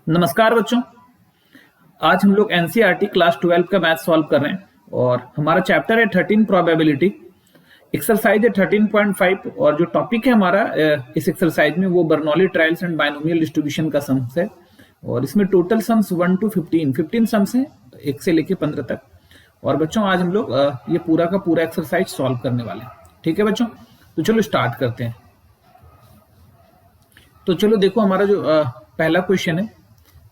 नमस्कार बच्चों। आज हम लोग एनसीईआरटी क्लास 12 का मैथ सॉल्व कर रहे हैं और हमारा चैप्टर है 13 प्रोबेबिलिटी। एक्सरसाइज है 13.5 और जो टॉपिक है हमारा इस एक्सरसाइज में वो Bernoulli trials and binomial distribution का सम्स है और इसमें टोटल सम्स 1 to 15 सम्स हैं 1 से लेके 15 तक। और बच्चों आज हम लोग ये पूरा का पूरा एक्सरसाइज सॉल्व करने वाले हैं। ठीक है बच्चों, तो चलो स्टार्ट करते हैं। तो चलो देखो हमारा जो पहला क्वेश्चन है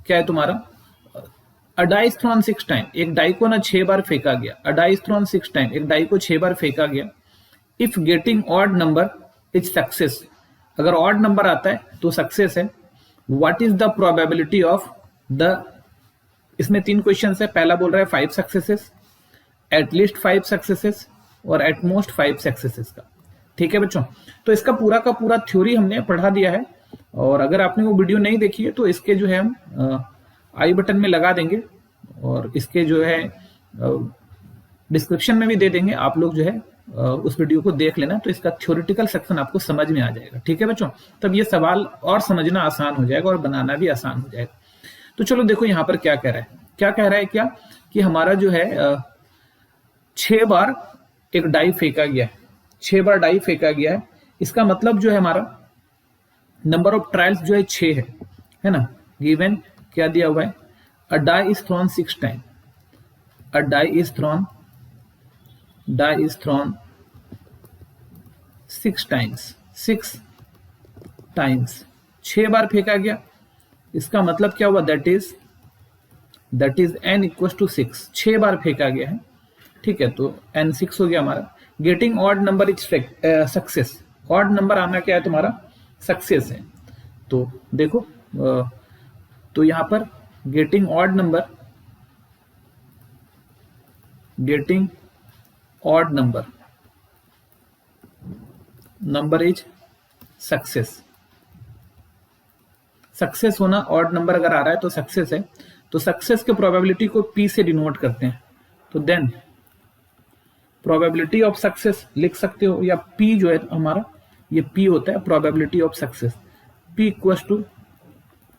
क्या है तुम्हारा, अ डाई इज थ्रोन 6 टाइम, एक डाई को ना 6 बार फेंका गया। अ डाई इज थ्रोन 6 टाइम, एक डाई को 6 बार फेंका गया। If getting odd number is success, अगर ऑड नंबर आता है तो सक्सेस है। What is the probability of the, इसमें 3 क्वेश्चन है। पहला बोल रहा है 5 सक्सेसेस, एटलीस्ट 5 सक्सेसेस और एट मोस्ट 5 सक्सेसेस का। ठीक है बच्चों, तो इसका पूरा का पूरा थ्योरी हमने पढ़ा दिया है और अगर आपने वो वीडियो नहीं देखी है तो इसके जो है हम आई बटन में लगा देंगे और इसके जो है डिस्क्रिप्शन में भी दे देंगे। आप लोग जो है उस वीडियो को देख लेना तो इसका थ्योरेटिकल सेक्शन आपको समझ में आ जाएगा। ठीक है बच्चों, तब ये सवाल और समझना आसान हो जाएगा और बनाना भी आसान हो जाएगा। तो चलो देखो यहाँ पर क्या कह रहा है, क्या कि हमारा जो है 6 बार एक डाई फेंका गया है, 6 बार डाई फेंका गया है। इसका मतलब जो है हमारा नंबर ऑफ ट्रायल्स जो है 6 है ना। गिवन क्या दिया हुआ है, a die is thrown 6 time, a die is thrown 6 times, 6 times 6 बार फेंका गया। इसका मतलब क्या हुआ, that is n equal to 6, 6 बार फेंका गया है। ठीक है, तो n 6 हो गया हमारा। Getting odd number is success, odd number आना क्या है तुम्हारा, सक्सेस है। तो देखो तो यहां पर getting odd number is success. Success होना, ऑड नंबर अगर आ रहा है तो सक्सेस है। तो सक्सेस के प्रोबेबिलिटी को p से डिनोट करते हैं। तो देन प्रोबेबिलिटी ऑफ सक्सेस लिख सकते हो, या p जो है हमारा ये p होता है probability of success. p equal to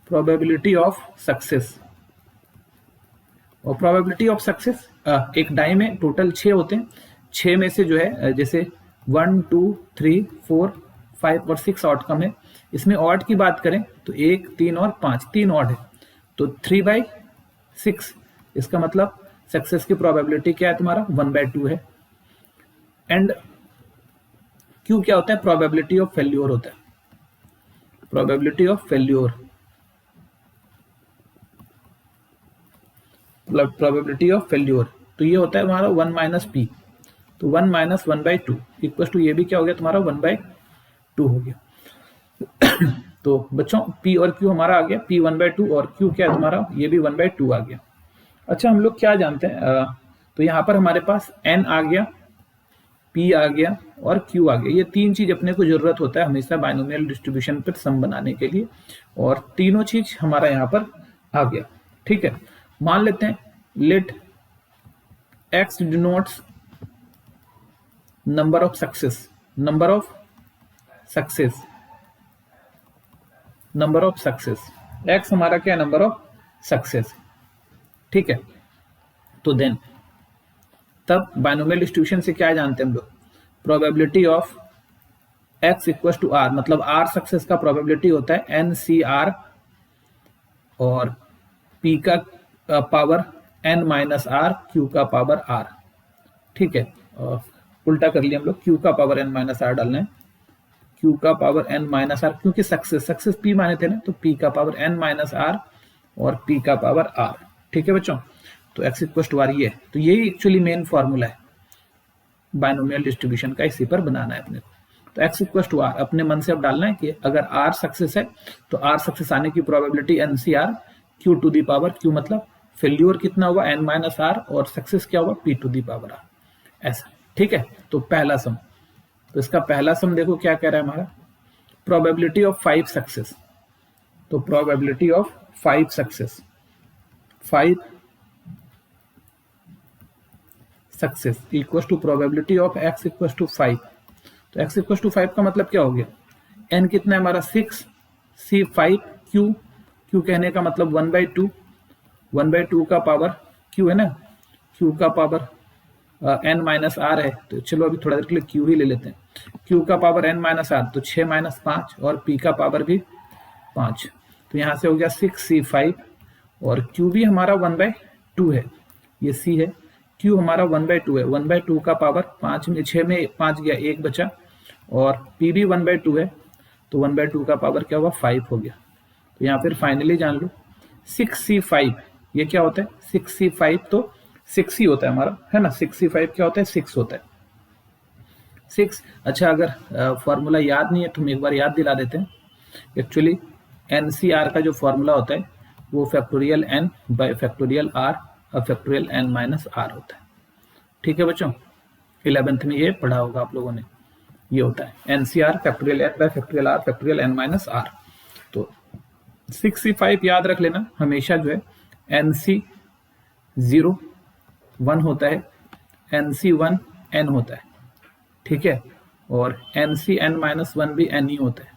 probability of success. और प्रोबेबिलिटी ऑफ सक्सेस एक डाई में टोटल 6 होते हैं, 6 में से जो है जैसे 1 2 3 4 5 और 6 आउटकम है। इसमें ऑड की बात करें तो 1 3 और 5, 3 ऑड है तो 3/6। इसका मतलब सक्सेस की प्रोबेबिलिटी क्या है तुम्हारा, 1/2 है। एंड क्यू क्या होता है, प्रोबेबिलिटी ऑफ फेल्योर होता है, probability of failure, probability of failure. तो ये होता है हमारा 1 माइनस पी, तो 1 माइनस 1/2 इक्वल टू ये भी क्या हो गया तुम्हारा 1/2 हो गया। तो बच्चों p और q हमारा आ गया, p 1/2 और q क्या है तुम्हारा, ये भी 1/2 आ गया। अच्छा, हम लोग क्या जानते हैं, तो यहाँ पर हमारे पास n आ गया, p आ गया और q आ गया। ये 3 चीज अपने को जरूरत होता है हमेशा बायनोमियल डिस्ट्रीब्यूशन पर सम बनाने के लिए, और तीनों चीज हमारा यहाँ पर आ गया। ठीक है, मान लेते हैं let x denotes number of success, number of success, x हमारा क्या है, नंबर ऑफ सक्सेस। ठीक है, तो देन तब बायनोमियल डिस्ट्रीब्यूशन से क्या जानते हैं हम लोग, probability of x equal to r, मतलब r सक्सेस का प्रोबेबिलिटी होता है NCR और p का power n minus r, q का पावर r। ठीक है, उल्टा कर लिया हम लोग, q का पावर n माइनस r डालना है, q का पावर n माइनस r, क्योंकि सक्सेस p माने थे ना, तो p का पावर n माइनस r और p का पावर r। ठीक है बच्चों, तो x इक्वल टू r ये है। तो यही एक्चुअली मेन फॉर्मूला है बायनोमियल डिस्ट्रीब्यूशन का, इसी पर बनाना है अपने को। तो x इक्वल टू r अपने मन से अब डालना है कि अगर r सक्सेस है तो r सक्सेस आने की probability NCR, q to the power, q मतलब फेल्योर कितना हुआ n माइनस r और सक्सेस क्या हुआ p to the power r, ऐसा। ठीक है, तो पहला सम, तो इसका पहला सम देखो क्या कह रहा है हमारा, प्रोबेबिलिटी ऑफ 5 सक्सेस। तो probability of 5 success, 5 success equal to probability of x equal to 5। तो x इक्वल टू 5 का मतलब क्या हो गया, n कितना है हमारा 6, c 5, q क्यू कहने का मतलब 1/2 का पावर क्यू है ना, क्यू का पावर n माइनस आर है, तो चलो अभी थोड़ा देर के लिए क्यू ही ले लेते हैं। क्यू का पावर n माइनस आर, तो 6 माइनस 5 और p का पावर भी 5, तो यहाँ से हो गया 6c5 और q भी हमारा 1/2 है, ये c है, q हमारा 1/2 है, 1/2 का पावर 5 में 6 में 5 गया 1 बचा और p भी 1/2 है, तो 1/2 का पावर क्या हुआ 5 हो गया। तो यहाँ फिर फाइनली जान लो 6c5 ये क्या होता है, 6c5 तो 6 ही होता है हमारा, है ना, 6c5 क्या होता है 6 होता है 6। अच्छा अगर फॉर्मूला याद नहीं है तो हम एक बार याद दिला देते हैं। एक्चुअली NCR का जो फॉर्मूला होता है वो factorial n bye factorial r और फैक्टोरियल n माइनस r होता है। ठीक है बच्चों, 11th में ये पढ़ा होगा आप लोगों ने, ये होता है NCR factorial n bye factorial r factorial n minus r। तो 6c5 याद रख लेना, हमेशा जो है NC0 1 होता है, NC1 n होता है, ठीक है, और NCn माइनस 1 भी n ही होता है।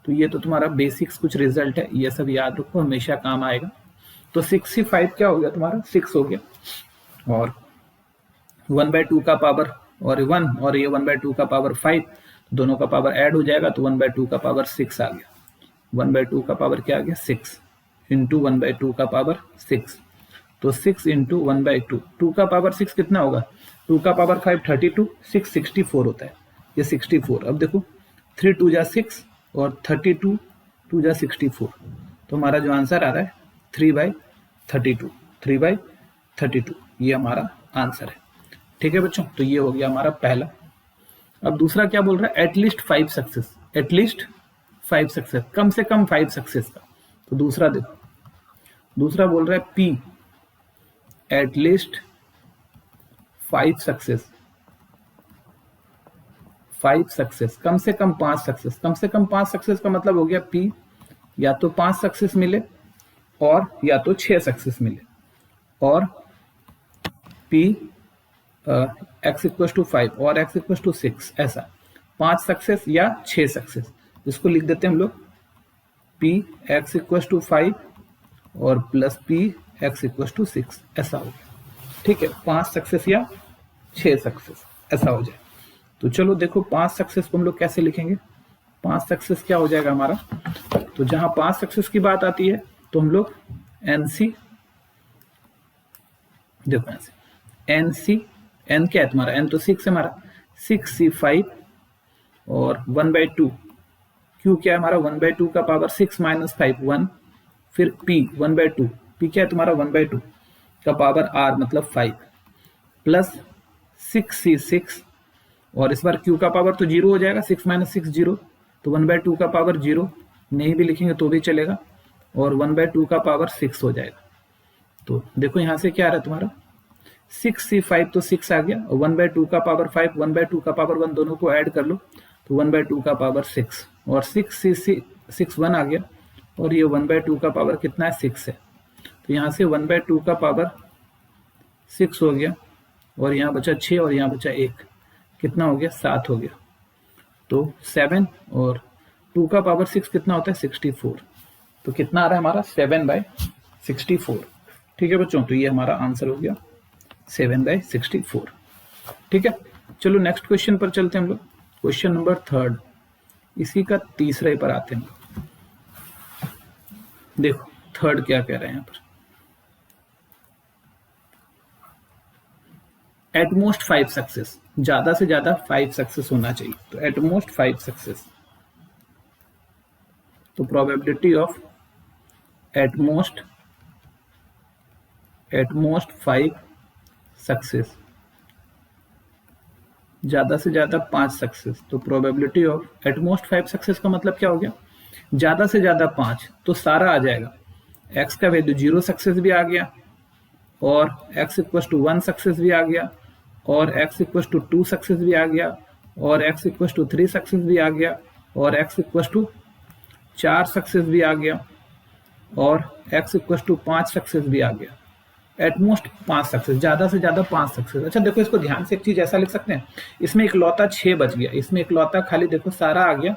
तो ये तो तुम्हारा बेसिक्स कुछ रिजल्ट है, ये सब याद रखो, हमेशा काम आएगा। तो 6c5 क्या हो गया तुम्हारा 6 हो गया और 1/2 का पावर और 1 और ये 1/2 का पावर 5, दोनों का पावर ऐड हो जाएगा तो 1/2 का पावर 6 आ गया। 1/2 का पावर क्या आ गया 6 इंटू 1/2 का पावर 6, तो 6 इंटू 1/2, 2 का पावर 6 कितना होगा, 2 का पावर 5 32, 6 64 होता है, ये 64। अब देखो 3 2 जा 6 और 32 2 जा 64, तो हमारा जो आंसर आ रहा है 3/32, 3/32 ये हमारा आंसर है। ठीक है बच्चों, तो ये हो गया हमारा पहला। अब दूसरा क्या बोल रहा है, एटलीस्ट 5 सक्सेस, एटलीस्ट 5 सक्सेस, कम से कम 5 सक्सेस का। तो दूसरा देखो, दूसरा बोल रहा है P एटलीस्ट 5 सक्सेस, 5 सक्सेस, कम से कम 5 सक्सेस। कम से कम 5 सक्सेस का मतलब हो गया P या तो 5 सक्सेस मिले और या तो 6 सक्सेस मिले, और P x इक्वल टू 5 और x इक्वल टू 6, ऐसा 5 सक्सेस या 6 सक्सेस। इसको लिख देते हैं हम लोग P x इक्वल टू 5 और plus P x equal to 6, ऐसा हो गया। ठीक है, 5 सक्सेस या 6 सक्सेस ऐसा हो जाए। तो चलो देखो 5 सक्सेस को हम लोग कैसे लिखेंगे। 5 सक्सेस क्या हो जाएगा हमारा, तो जहां 5 सक्सेस की बात आती है तो हम लोग NC, देखो NC, n क्या है तुम्हारा, n तो 6 है हमारा, 6c5 और 1/2, q क्या है हमारा 1/2 का पावर 6 माइनस 5 1, फिर p 1/2, p क्या है तुम्हारा 1/2 का पावर r मतलब 5, प्लस 6c6 और इस बार q का पावर तो 0 हो जाएगा, 6 माइनस 6 0, तो 1/2 का पावर 0 नहीं भी लिखेंगे तो भी चलेगा, और 1/2 का पावर 6 हो जाएगा। तो देखो यहाँ से क्या आ रहा है तुम्हारा 6c5 तो 6 आ गया, और 1/2 का पावर 5, 1/2 का पावर 1 दोनों को ऐड कर लो तो 1/2 का पावर 6, और 6 1 आ गया, और ये 1/2 का पावर कितना है 6 है, तो यहाँ से 1/2 का पावर 6 हो गया, और यहाँ बचा 6 और यहाँ बचा 1, कितना हो गया 7 हो गया। तो 7 और 2 का पावर 6 कितना होता है 64, तो कितना आ रहा है हमारा 7/64। ठीक है बच्चों, तो ये हमारा आंसर हो गया 7/64। ठीक है, चलो नेक्स्ट क्वेश्चन पर चलते हैं हम लोग, क्वेश्चन नंबर 3, इसी का तीसरे पर आते हैं। देखो 3 क्या कह रहे हैं यहाँ पर, एटमोस्ट 5 सक्सेस, ज्यादा से ज्यादा 5 सक्सेस होना चाहिए, तो एटमोस्ट 5 सक्सेस, तो प्रोबेबिलिटी ऑफ एटमोस्ट 5 सक्सेस, ज्यादा से ज्यादा 5 सक्सेस, तो प्रोबेबिलिटी ऑफ एटमोस्ट 5 सक्सेस का मतलब क्या हो गया, ज्यादा से ज्यादा 5 तो सारा आ जाएगा, x का वैल्यू 0 सक्सेस भी आ गया, और x इक्वल टू 1 सक्सेस भी आ गया, और x इक्वल टू 2 सक्सेस भी आ गया, और x इक्वल टू 3 सक्सेस भी आ गया, और x इक्वल टू 4 सक्सेस भी आ गया, और x इक्वल टू 5 सक्सेस भी आ गया। एटमोस्ट 5 सक्सेस, ज्यादा से ज्यादा 5 सक्सेस। अच्छा देखो इसको ध्यान से एक चीज ऐसा लिख सकते हैं, इसमें एक लौता 6 बच गया, इसमें एक लौता खाली देखो सारा आ गया,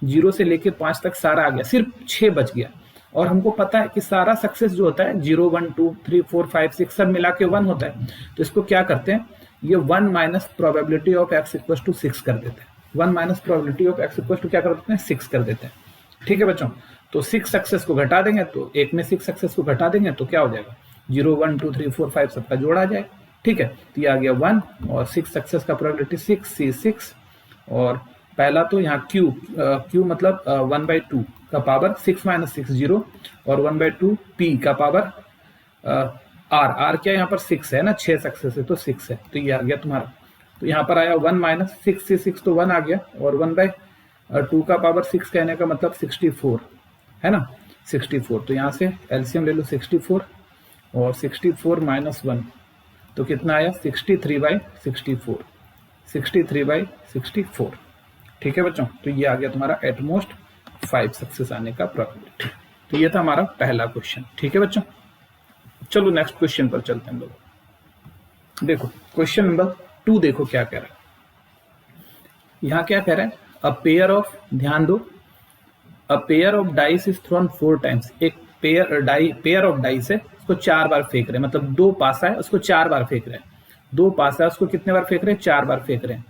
0 से लेके 5 तक सारा आ गया, सिर्फ 6 बच गया। और हमको पता है कि सारा सक्सेस जो होता है 0 1 2 3 4 5 6 सब मिला के 1 होता है। तो इसको क्या करते हैं, ये 1 minus probability of X equal to 6 कर देते हैं। 1 minus probability of X equal to क्या कर देते हैं, 6 कर देते हैं। ठीक है बच्चों, तो 6 सक्सेस को घटा देंगे, तो एक में 6 सक्सेस को घटा देंगे तो क्या हो जाएगा, 0 1 2 3 4 5 सबका जोड़ आ जाएगा। ठीक है, तो ये आ गया 1 और 6 सक्सेस का प्रोबेबिलिटी 6 C6 और पहला तो यहाँ Q मतलब 1/2 का पावर 6 माइनस 6 0 और 1/2 P का पावर R क्या यहाँ पर 6 है ना, 6 सक्सेस है तो 6 है, तो ये आ गया तुम्हारा। तो यहाँ पर आया 1 माइनस 6 से 6 तो 1 आ गया और 1/2 का पावर 6 कहने का मतलब 64 है ना, 64। तो यहाँ से एलसीएम ले लो 64 और 64 माइनस 1 तो कितना आया 63/64, 63/64। ठीक है बच्चों, तो ये आ गया तुम्हारा एटमोस्ट 5 सक्सेस आने का प्रोबेबिलिटी। तो ये था हमारा पहला क्वेश्चन। ठीक है बच्चों, चलो नेक्स्ट क्वेश्चन पर चलते हैं हम लोग। देखो क्वेश्चन नंबर 2 देखो क्या कह रहा है। यहाँ क्या कह रहा है, अ पेयर ऑफ, ध्यान दो, अ pair of dice is throne 4 times. एक पेयर ऑफ डाइस है, उसको 4 बार फेंक रहे हैं, मतलब 2 पासा है उसको 4 बार फेंक रहे हैं। 2 पासा है उसको कितने बार फेंक रहे हैं, 4 बार फेंक रहे हैं।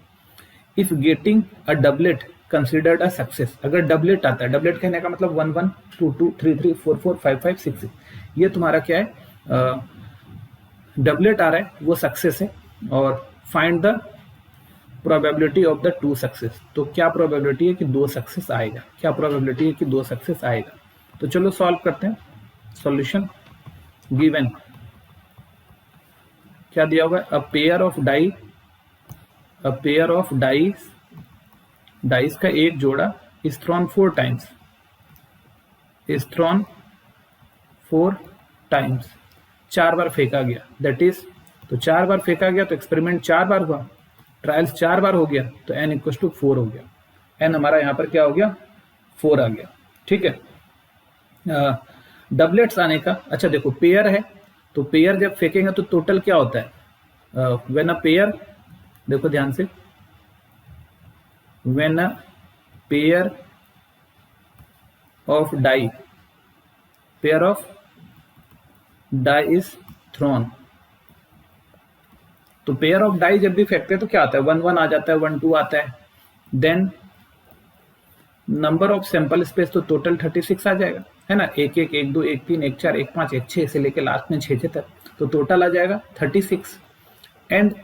If getting a doublet considered a success, अगर डबलेट आता है, डबलेट कहने का मतलब 1 1 2 2 3 3 4 4 5 5 6 6, ये तुम्हारा क्या है, डबलेट आ रहा है वो सक्सेस है। और find the probability of the 2 success, तो क्या प्रोबेबिलिटी है कि 2 सक्सेस आएगा, क्या प्रोबेबिलिटी है कि 2 सक्सेस आएगा। तो चलो सॉल्व करते हैं। सॉल्यूशन गिवन क्या दिया होगा, अ पेयर ऑफ डाइस का एक जोड़ा is throne 4 times, is throne 4 times, 4 बार फेंका गया, दैट इज, तो 4 बार फेंका गया तो एक्सपेरिमेंट 4 बार हुआ, ट्रायल्स 4 बार हो गया तो n इक्वल टू 4 हो गया। n हमारा यहाँ पर क्या हो गया, 4 आ गया। ठीक है, डबलेट्स आने का, अच्छा देखो पेयर है तो पेयर जब फेंकेंगे तो टोटल क्या होता है, व्हेन अ पेयर, देखो ध्यान से, when a pair of die is thrown, तो पेयर ऑफ डाई जब भी फेंकते हैं तो क्या आता है, 1 1 आ जाता है, 1 2 आता है, then number of sample space तो टोटल 36 आ जाएगा, है ना, 1 1 1 2 1 3 1 4 1 5 1 6 से लेके लास्ट में 6 6 तक, तो टोटल आ जाएगा 36। एंड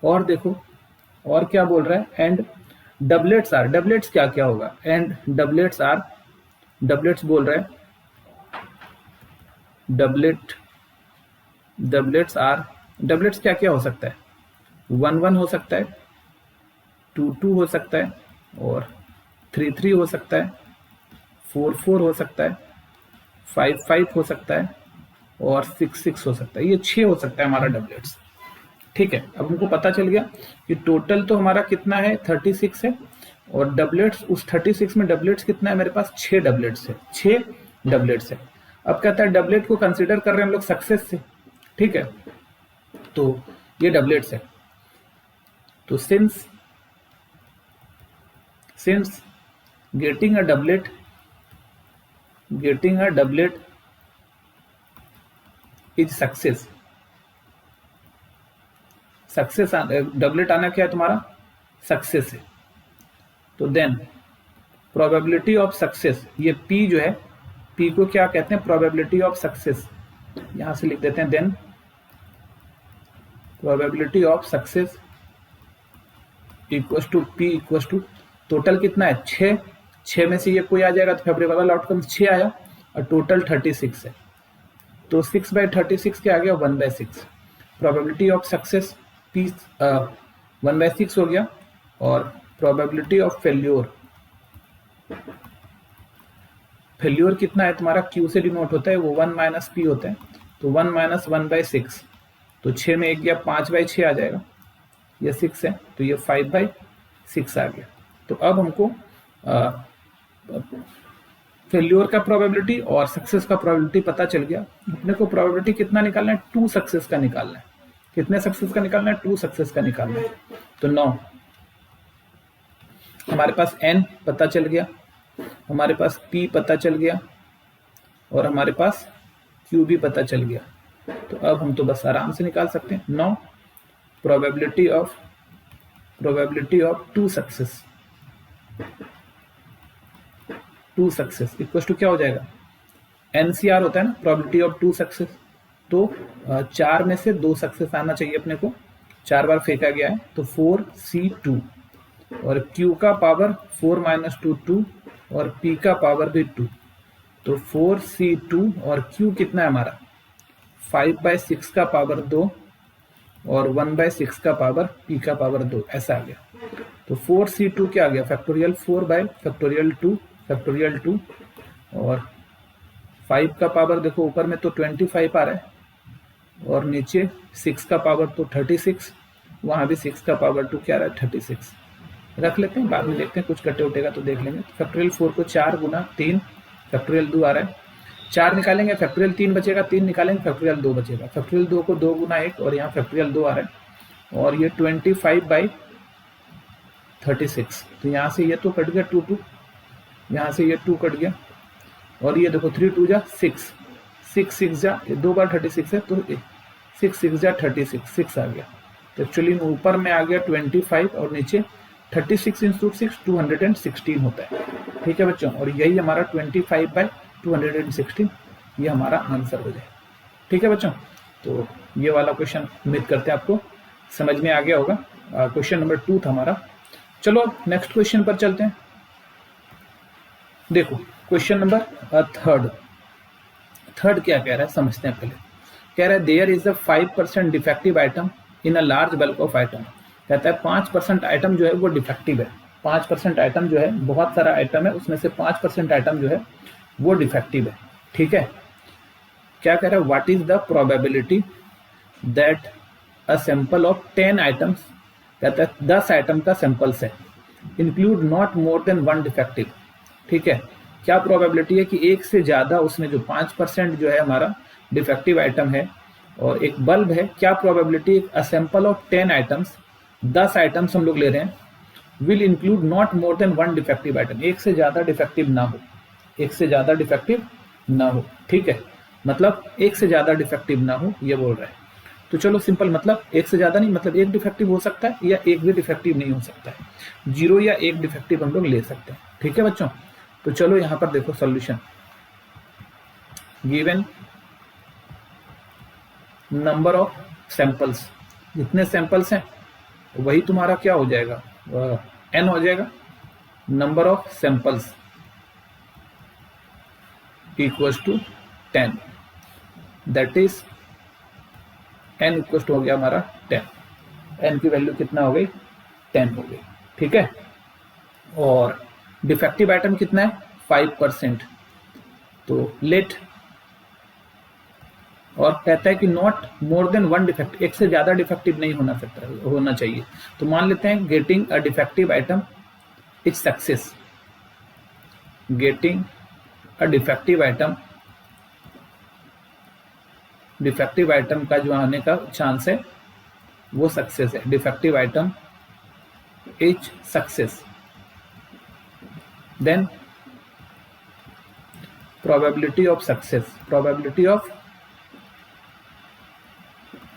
और देखो और क्या बोल रहा है, एंड डबलेट्स आर, डबलेट्स क्या क्या होगा, एंड डबलेट्स बोल रहा है, डबलेट्स क्या क्या हो सकता है, 1 1 हो सकता है, 2 2 हो सकता है और 3 3 हो सकता है, 4 4 हो सकता है, 5 5 हो सकता है और 6 6 हो सकता है, ये 6 हो सकता है हमारा डबलेट्स। ठीक है, अब हमको पता चल गया कि टोटल तो हमारा कितना है 36 है और डबलेट्स, उस 36 में डबलेट्स कितना है, मेरे पास 6 डबलेट्स है, 6 डबलेट्स है। अब कहता है डबलेट को कंसीडर कर रहे हैं हम लोग सक्सेस से। ठीक है, तो ये डबलेट्स है, तो since getting a doublet is success, doublet आना क्या है तुम्हारा, सक्सेस है। तो देन प्रोबेबिलिटी ऑफ सक्सेस, ये P जो है, P को क्या कहते हैं, प्रोबेबिलिटी ऑफ सक्सेस, यहां से लिख देते हैं, then probability of success equal to P equal to, total कितना है 6, 6 में से ये कोई आ जाएगा तो फेवरेबल आउटकम 6 आया और टोटल 36 है, तो 6/36 क्या आ गया, 1/6। प्रोबेबिलिटी ऑफ सक्सेस P 1/6 हो गया और प्रोबेबिलिटी ऑफ फेल्योर कितना है तुम्हारा, Q से डिनोट होता है, वो 1 माइनस P होता है, तो 1 माइनस 1/6, तो 6 में 1 गया, 5/6 आ जाएगा, ये 6 है तो ये 5/6 आ गया। तो अब हमको फेल्योर का प्रोबेबिलिटी और सक्सेस का प्रोबेबिलिटी पता चल गया। अपने को प्रोबेबिलिटी कितना निकालना है, 2 सक्सेस का निकालना है। कितने सक्सेस का निकालना है, 2 सक्सेस का निकालना है। तो 9 हमारे पास n पता चल गया, हमारे पास p पता चल गया, और हमारे पास Q भी पता चल गया। तो अब हम तो बस आराम से निकाल सकते हैं। Now probability of two success equal to क्या हो जाएगा, NCR होता है ना, प्रोबेबिलिटी ऑफ टू सक्सेस। तो 4 में से 2 सक्सेस आना चाहिए अपने को, 4 बार फेंका गया है तो 4C2 और Q का पावर 4 माइनस 2 और P का पावर भी 2, तो 4C2 और Q कितना है हमारा 5/6 का पावर 2 और 1/6 का पावर P का पावर 2, ऐसा आ गया। तो 4C2 क्या आ गया, फैक्टोरियल 4/2 और 5 का पावर देखो ऊपर में तो 25 आ रहा है और नीचे 6 का पावर तो 36, वहां भी 6 का पावर 2 क्या आ रहा है 36। रख लेते हैं, बाद में देखते हैं कुछ कटे उटेगा तो देख लेंगे। फैक्टोरियल 4 को 4 गुना 3 फैक्टोरियल 2 आ रहा है, 4 निकालेंगे फैक्टोरियल 3 बचेगा, 3 निकालेंगे फैक्टोरियल 2 बचेगा, फैक्टोरियल 2 को 2 गुना 1 और यहाँ फैक्टोरियल 2 आ रहा है और ये 25/36। तो यहाँ से ये तो कट गया 2, यहाँ से ये 2 कट गया और ये देखो 3 2 जा 6, 6 6 जा 2 बार 36 है तो 6 6 जा 36, 6 आ गया। तो एक्चुअली ऊपर में आ गया 25 और नीचे 36 इंटू 6 216 होता है। ठीक है बच्चों, और यही हमारा 25/216 ये हमारा आंसर हो जाए। ठीक है बच्चों, तो ये वाला क्वेश्चन उम्मीद करते हैं आपको समझ में आ गया होगा। क्वेश्चन नंबर 2 था हमारा। चलो नेक्स्ट क्वेश्चन पर चलते हैं। देखो क्वेश्चन नंबर थर्ड क्या कह रहा है समझते हैं पहले। कह रहा है there is a 5% defective item in a large bulk of item. कहता है 5% आइटम जो है वो डिफेक्टिव है, 5% आइटम जो है, बहुत सारा आइटम है उसमें से 5% आइटम जो है वो डिफेक्टिव है। ठीक है, क्या कह रहा है, what is the probability that a sample of 10 items, कहता है 10 आइटम का सैंपल्स है, include not more than 1 defective. ठीक है, क्या प्रोबेबिलिटी है कि एक से ज्यादा उसमें जो 5% जो है हमारा डिफेक्टिव आइटम है और एक बल्ब है, क्या probability a sample of 10 items, 10 items हम लोग ले रहे हैं, will include not more than 1 defective item, एक से ज्यादा डिफेक्टिव ना हो, एक से ज्यादा डिफेक्टिव ना हो। ठीक है, मतलब एक से ज्यादा डिफेक्टिव ना हो ये बोल रहा है। तो चलो सिंपल, मतलब एक से ज्यादा नहीं, मतलब एक डिफेक्टिव हो सकता है या एक भी डिफेक्टिव नहीं हो सकता है, 0 या 1 डिफेक्टिव हम लोग ले सकते हैं। ठीक है बच्चों, तो चलो यहां पर देखो solution, given number of samples, जितने सैंपल्स हैं वही तुम्हारा क्या हो जाएगा, n हो जाएगा, number of samples equals to 10, that is n equals to हो गया हमारा 10, n की वैल्यू कितना हो गई 10 हो गई। ठीक है, और डिफेक्टिव आइटम कितना है 5%, तो लेट, और कहता है कि नॉट मोर देन 1 डिफेक्टिव, एक से ज्यादा डिफेक्टिव नहीं होना चाहिए। तो मान लेते हैं getting a defective item is success, getting a defective item का जो आने का चांस है वो सक्सेस है, defective item is success, then probability of success, probability of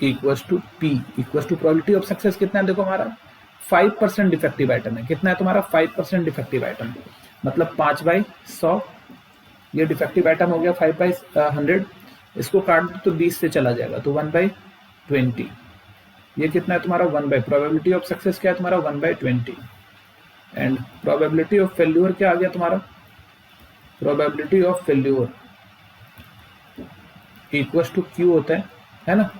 equals to P equals to probability of success कितना है, देखो हमारा 5% डिफेक्टिव आइटम है, कितना है तुम्हारा 5% डिफेक्टिव आइटम, मतलब 5/100, ये डिफेक्टिव आइटम हो गया 5/100, इसको काट दो तो 20 से चला जाएगा तो 1/20, ये कितना है तुम्हारा 1 प्रोबेबिलिटी ऑफ सक्सेस क्या है तुम्हारा 1/20, एंड प्रोबेबिलिटी ऑफ फेल्यूर क्या आ गया तुम्हारा, probability of failure equals to Q होता है ना,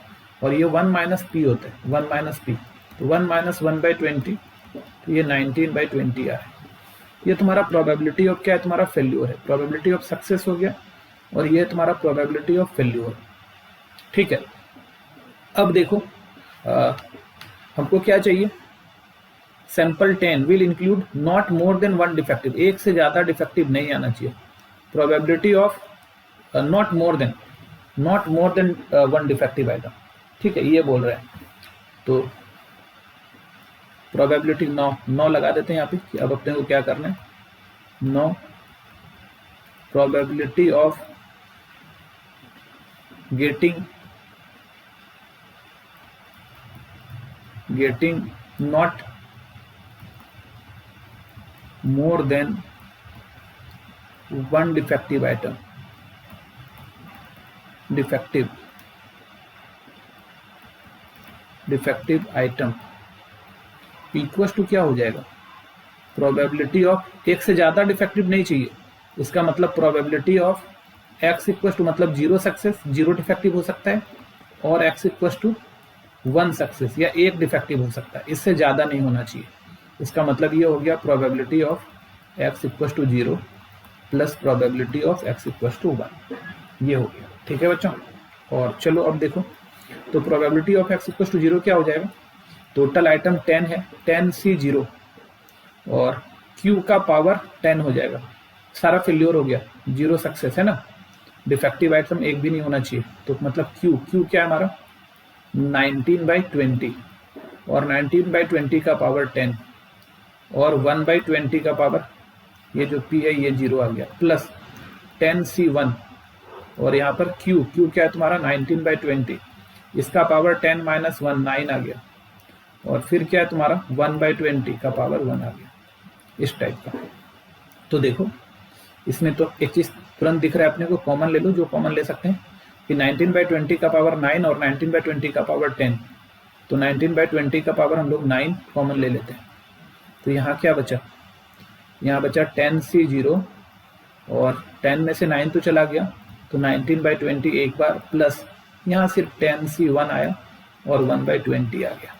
और ये 1 माइनस P होता है, 1 माइनस P, तो 1 माइनस 1/20, तो ये 19/20 आ है। ये तुम्हारा प्रोबेबिलिटी ऑफ क्या है तुम्हारा फेल्यूर है, प्रोबेबिलिटी ऑफ सक्सेस हो गया और ये तुम्हारा प्रोबेबिलिटी ऑफ फेल्यूर। ठीक है, अब देखो हमको क्या चाहिए, sample 10 will include not more than 1 defective, एक से ज्यादा डिफेक्टिव नहीं आना चाहिए, probability of not more than 1 defective item. ठीक है, ये बोल रहे हैं, तो प्रोबेबिलिटी 9 लगा देते हैं यहाँ पे कि अब अपने को क्या करना है, 9 probability of getting not more than one defective item, defective item equal to क्या हो जाएगा, प्रोबेबिलिटी ऑफ, एक से ज्यादा डिफेक्टिव नहीं चाहिए, इसका मतलब probability of x equal to मतलब 0 सक्सेस, 0 डिफेक्टिव हो सकता है, और x इक्वल टू 1 सक्सेस या 1 डिफेक्टिव हो सकता है, इससे ज्यादा नहीं होना चाहिए। इसका मतलब ये हो गया probability of x equal to 0 plus probability of x equal to 1, ये हो गया। ठीक है बच्चों, और चलो अब देखो, तो probability of x equal to 0 क्या हो जाएगा, टोटल आइटम 10 है, 10C0 और q का पावर 10 हो जाएगा, सारा फेल्योर हो गया, 0 सक्सेस है ना, डिफेक्टिव आइटम एक भी नहीं होना चाहिए, तो मतलब q क्या है हमारा 19/20 और 19/20 का पावर 10 और 1/20 का पावर, ये जो p है ये 0 आ गया, प्लस 10C1 और यहाँ पर q क्या है तुम्हारा 19/20, इसका पावर 10 - 1 9 आ गया, और फिर क्या है तुम्हारा 1/20 का पावर 1 आ गया, इस टाइप का। तो देखो इसमें तो एक चीज तुरंत दिख रहा है अपने को, कॉमन ले लो, जो कॉमन ले सकते हैं कि 19/20 का पावर 9 और 19/20 का पावर 10, तो 19/20 का पावर हम लोग 9 कॉमन ले लेते हैं, तो यहाँ क्या बचा, यहाँ बचा 10C0 और 10 में से 9 तो चला गया, तो 19/20 एक बार, प्लस यहाँ सिर्फ 10C1 आया और 1/20 आ गया।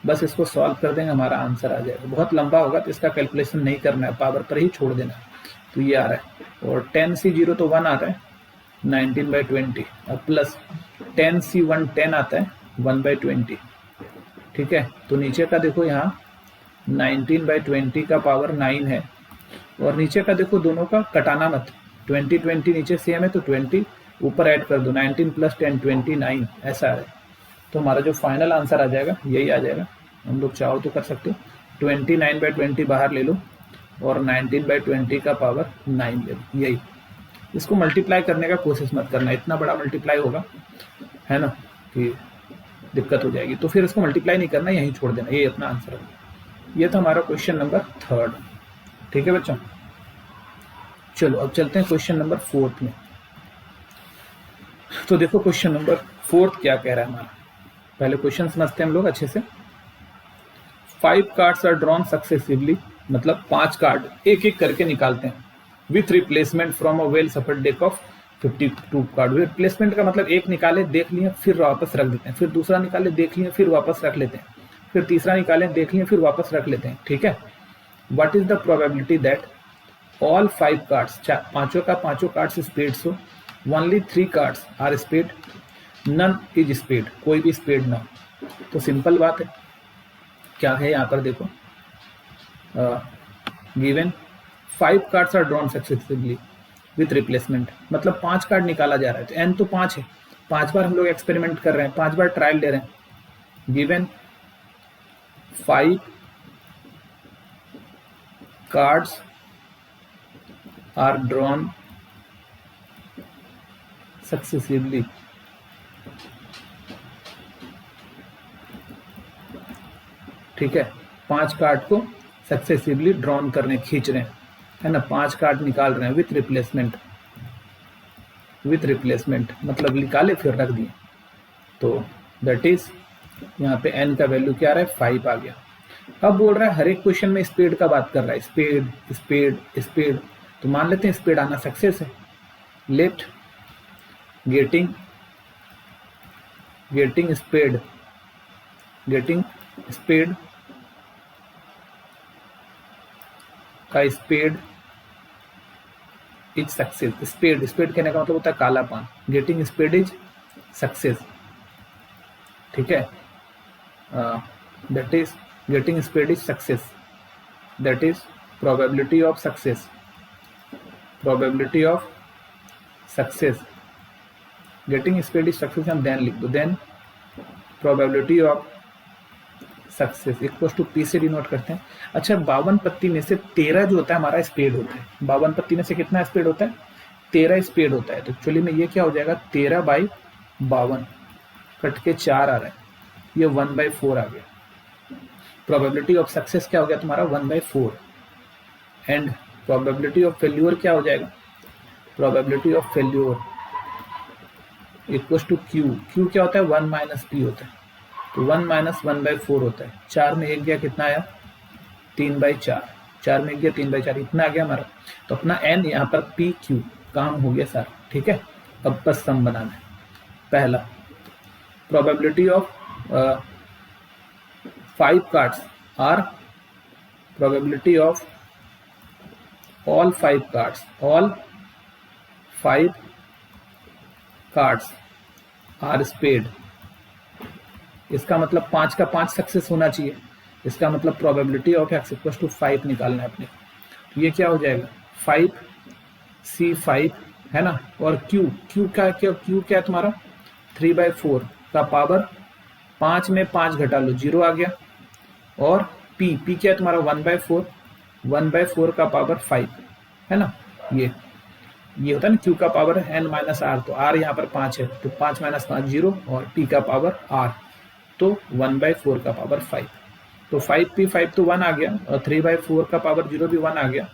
बस इसको सॉल्व कर देंगे, हमारा आंसर आ जाएगा। बहुत लंबा होगा तो इसका कैलकुलेशन नहीं करना है, पावर पर ही छोड़ देना है। तो ये आ रहा है, और 10C0 तो 1 आता है 19/20 और प्लस 10C1 10 आता है 1/20। ठीक है, तो नीचे का देखो यहाँ 19/20 का पावर 9 है, और नीचे का देखो दोनों का कटाना मत, 20 नीचे सेम है तो 20 ऊपर ऐड कर दो, 19 + 10 29 ऐसा है। तो हमारा जो फाइनल आंसर आ जाएगा यही आ जाएगा। हम लोग चाहो तो कर सकते हो, 29/20 बाहर ले लो और 19/20 का पावर 9 ले लो, यही। इसको मल्टीप्लाई करने का कोशिश मत करना, इतना बड़ा मल्टीप्लाई होगा है ना कि दिक्कत हो जाएगी, तो फिर इसको मल्टीप्लाई नहीं करना, यहीं छोड़ देना, ये अपना आंसर है। ये था हमारा क्वेश्चन नंबर 3। ठीक है बच्चों, चलो अब चलते हैं क्वेश्चन नंबर 4 में। तो देखो क्वेश्चन नंबर 4 क्या कह रहा है हमारा, पहले क्वेश्चन समझते हैं हम लोग अच्छे से। 5 कार्ड्स आर ड्रॉन सक्सेसिवली, मतलब 5 कार्ड एक एक करके निकालते हैं, with replacement from a well suffered deck of 52 card. Replacement का मतलब एक निकाले देख लिए फिर वापस रख देते हैं, फिर दूसरा निकाले देख लिए फिर वापस रख लेते हैं, फिर तीसरा निकाले देख लिए फिर वापस रख लेते हैं। ठीक है, what is the probability that all 5 cards, पांचों का पांचों cards spade, so only 3 cards are spade, none is spade, कोई भी स्पेड ना। तो सिंपल बात है, क्या है यहाँ पर देखो, given 5 cards are drawn successively with replacement, मतलब 5 कार्ड निकाला जा रहा है, तो एन तो 5 है, 5 बार हम लोग एक्सपेरिमेंट कर रहे हैं, 5 बार ट्रायल ले रहे हैं। Given 5 cards are drawn successively, ठीक है, 5 कार्ड को सक्सेसिवली ड्रॉन करने, खींच रहे हैं, है ना, 5 कार्ड निकाल रहे हैं विथ रिप्लेसमेंट, विथ रिप्लेसमेंट मतलब निकाले फिर रख दिए, तो दैट इज यहाँ पे n का वैल्यू क्या आ रहा है 5 आ गया। अब बोल रहा है हर एक क्वेश्चन में स्पीड का बात कर रहा है, स्पीड स्पीड स्पीड, तो मान लेते हैं स्पीड आना सक्सेस है। Let getting spade, getting spade का स्पीड इज सक्सेस। स्पीड कहने का मतलब होता है कालापन, गेटिंग स्पीड इज सक्सेस। ठीक है, that is getting spade is success, that is probability of success, probability of success, getting spade is success, हम देन लिख दो, then probability of success equal to P से डिनोट करते हैं। अच्छा, 52 पत्ती में से 13 जो होता है हमारा स्पीड होता है, 52 पत्ती में से कितना स्पीड होता है 13 स्पीड होता है, तो एक्चुअली में ये क्या हो जाएगा 13/52 52 कट के 4 आ रहा है, ये 1/4 आ गया। प्रोबेबिलिटी ऑफ सक्सेस क्या हो गया तुम्हारा 1/4 एंड प्रोबेबिलिटी ऑफ फेल्यूर क्या हो जाएगा, probability of failure equal to Q. Q क्या होता है 1 माइनस पी होता है, तो 1 माइनस 1/4 होता है। 4 में 1 गया कितना आया 3/4, 4 में 1 गया 3/4, इतना आ गया हमारा। तो अपना एन यहाँ पर पी क्यू काम हो गया सारा, ठीक है। अब बस सम बनाना है। पहला probability of 5 cards are probability of all 5 cards are spade। इसका मतलब 5 का 5 सक्सेस होना चाहिए। इसका मतलब probability of x equal to 5 निकालना है अपने। तो ये क्या हो जाएगा 5C5 है ना, और Q क्या है तुम्हारा 3/4 का पावर 5 में 5 घटा लो 0 आ गया, और P क्या है तुम्हारा 1/4 का पावर 5 है ना। ये होता है ना Q का पावर n माइनस आर, तो r यहाँ पर 5 है, तो 5 माइनस 5 0, और P का पावर r, तो 1/4 का पावर 5। तो 5P5 तो 1 आ गया, और 3/4 का पावर 0 भी 1 आ गया।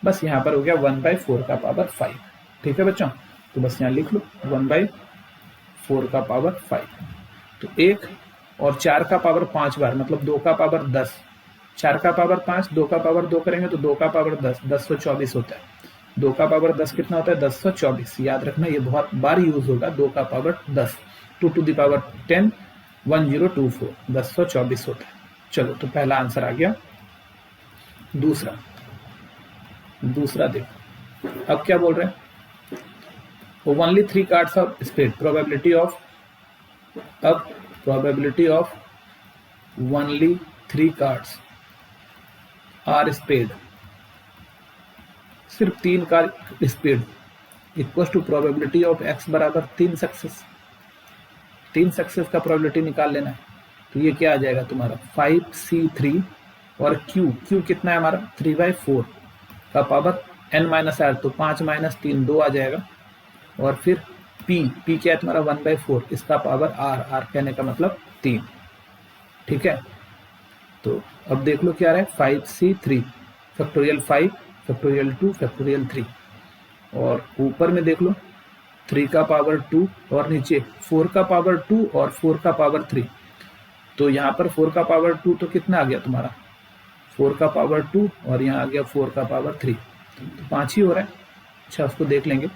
बस यहाँ पर हो गया 1/4 का पावर 5। ठीक है बच्चों, तो बस यहाँ लिख लो 1/4 का पावर 5। तो 1 और 4 का पावर 5 बार, मतलब 2 का पावर 10, 4 का पावर 5, 2 का पावर 2 करेंगे तो 2 का पावर 10, 1024 होता है। 2 का पावर 10 कितना होता है 1024। याद रखना ये बहुत बार यूज होगा, 2 का पावर 10, 2 टू द पावर 10 1024 1024 होता है। चलो तो पहला आंसर आ गया। दूसरा देखो, अब क्या बोल रहे हैं, only 3 cards of spade, probability of only 3 cards are spade, सिर्फ 3 card spade equal to probability of x बराबर 3 सक्सेस। 3 सक्सेस का प्रोबेबिलिटी निकाल लेना है। तो ये क्या आ जाएगा तुम्हारा 5C3, और Q कितना है हमारा 3/4 का पावर n माइनस आर, तो 5 माइनस 3 2 आ जाएगा, और फिर P क्या है तुम्हारा 1/4, इसका पावर r कहने का मतलब 3। ठीक है, तो अब देख लो क्या रहा है 5C3 फैक्टोरियल 5 फैक्टोरियल 2 फैक्टोरियल 3, और ऊपर में देख लो 3 का पावर 2, और नीचे 4 का पावर 2 और 4 का पावर 3। तो यहाँ पर 4 का पावर 2 तो कितना आ गया तुम्हारा 4 का पावर 2, और यहाँ आ गया 4 का पावर 3, तो 5 ही हो रहा है। अच्छा उसको देख लेंगे,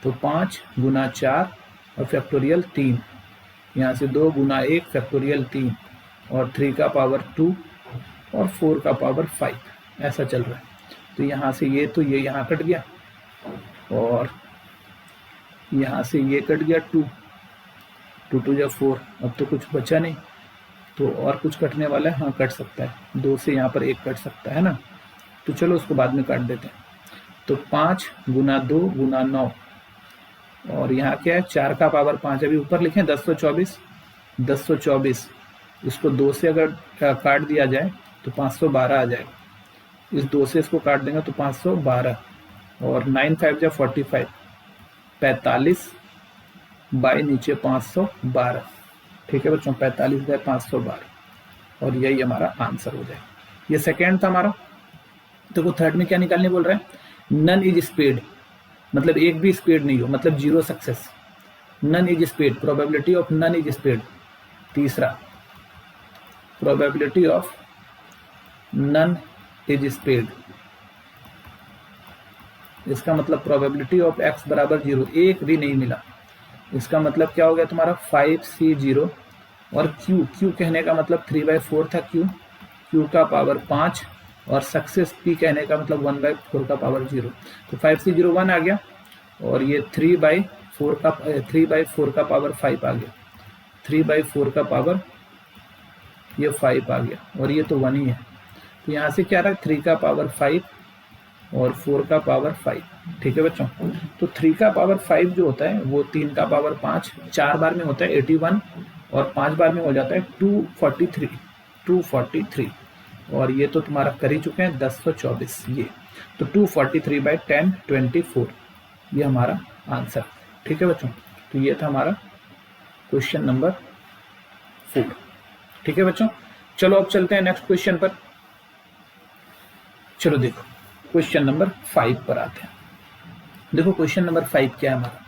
तो 5 गुना 4 और फैक्टोरियल 3, यहाँ से 2 गुना 1 फैक्टोरियल 3, और 3 का पावर 2 और 4 का पावर 5, ऐसा चल रहा है। तो यहाँ से ये तो ये यहाँ कट गया, और यहाँ से ये कट गया 2 2 या 4, अब तो कुछ बचा नहीं, तो और कुछ कटने वाला है, हाँ कट सकता है 2 से यहाँ पर 1 कट सकता है ना, तो चलो उसको बाद में काट देते हैं। तो 5 गुना 2 गुना 9, और यहाँ क्या है 4 का पावर 5, अभी ऊपर लिखें 1024, इसको 2 से अगर काट दिया जाए तो 512 आ जाएगा। इस 2 से इसको काट देंगे तो 512, और 9 5 जा 45, 45 बाई नीचे 512। ठीक है बच्चों, 45 बाई 512, और यही हमारा आंसर हो जाएगा। ये सेकेंड था हमारा। तो थर्ड में क्या निकालने बोल रहा है, नन इज स्पेड, मतलब एक भी स्पेड नहीं हो, मतलब 0 success. None is spade, probability of none is spade. तीसरा probability of none is spade, इसका मतलब प्रोबेबिलिटी ऑफ x बराबर 0, एक भी नहीं मिला। इसका मतलब क्या हो गया तुम्हारा 5C0, और Q कहने का मतलब 3/4 था Q का पावर 5, और सक्सेस P कहने का मतलब 1/4 का पावर 0। तो 5C0 1 आ गया, और ये 3/4 का पावर 5 आ गया, 3/4 का पावर ये 5 आ गया, और ये तो 1 ही है। तो यहाँ से क्या रहा 3 का पावर 5 और 4 का पावर 5। ठीक है बच्चों, तो 3 का पावर 5 जो होता है वो 3 का पावर 5 4 बार में होता है 81, और 5 बार में हो जाता है 243, और ये तो तुम्हारा कर ही चुके हैं 1024 ये, तो 243/1024 ये हमारा आंसर। ठीक है बच्चों, तो ये था हमारा क्वेश्चन नंबर 4। ठीक है बच्चों, चलो अब चलते हैं नेक्स्ट क्वेश्चन पर। चलो देखो क्वेश्चन नंबर 5 पर आते हैं। देखो क्वेश्चन नंबर 5 क्या है हमारा।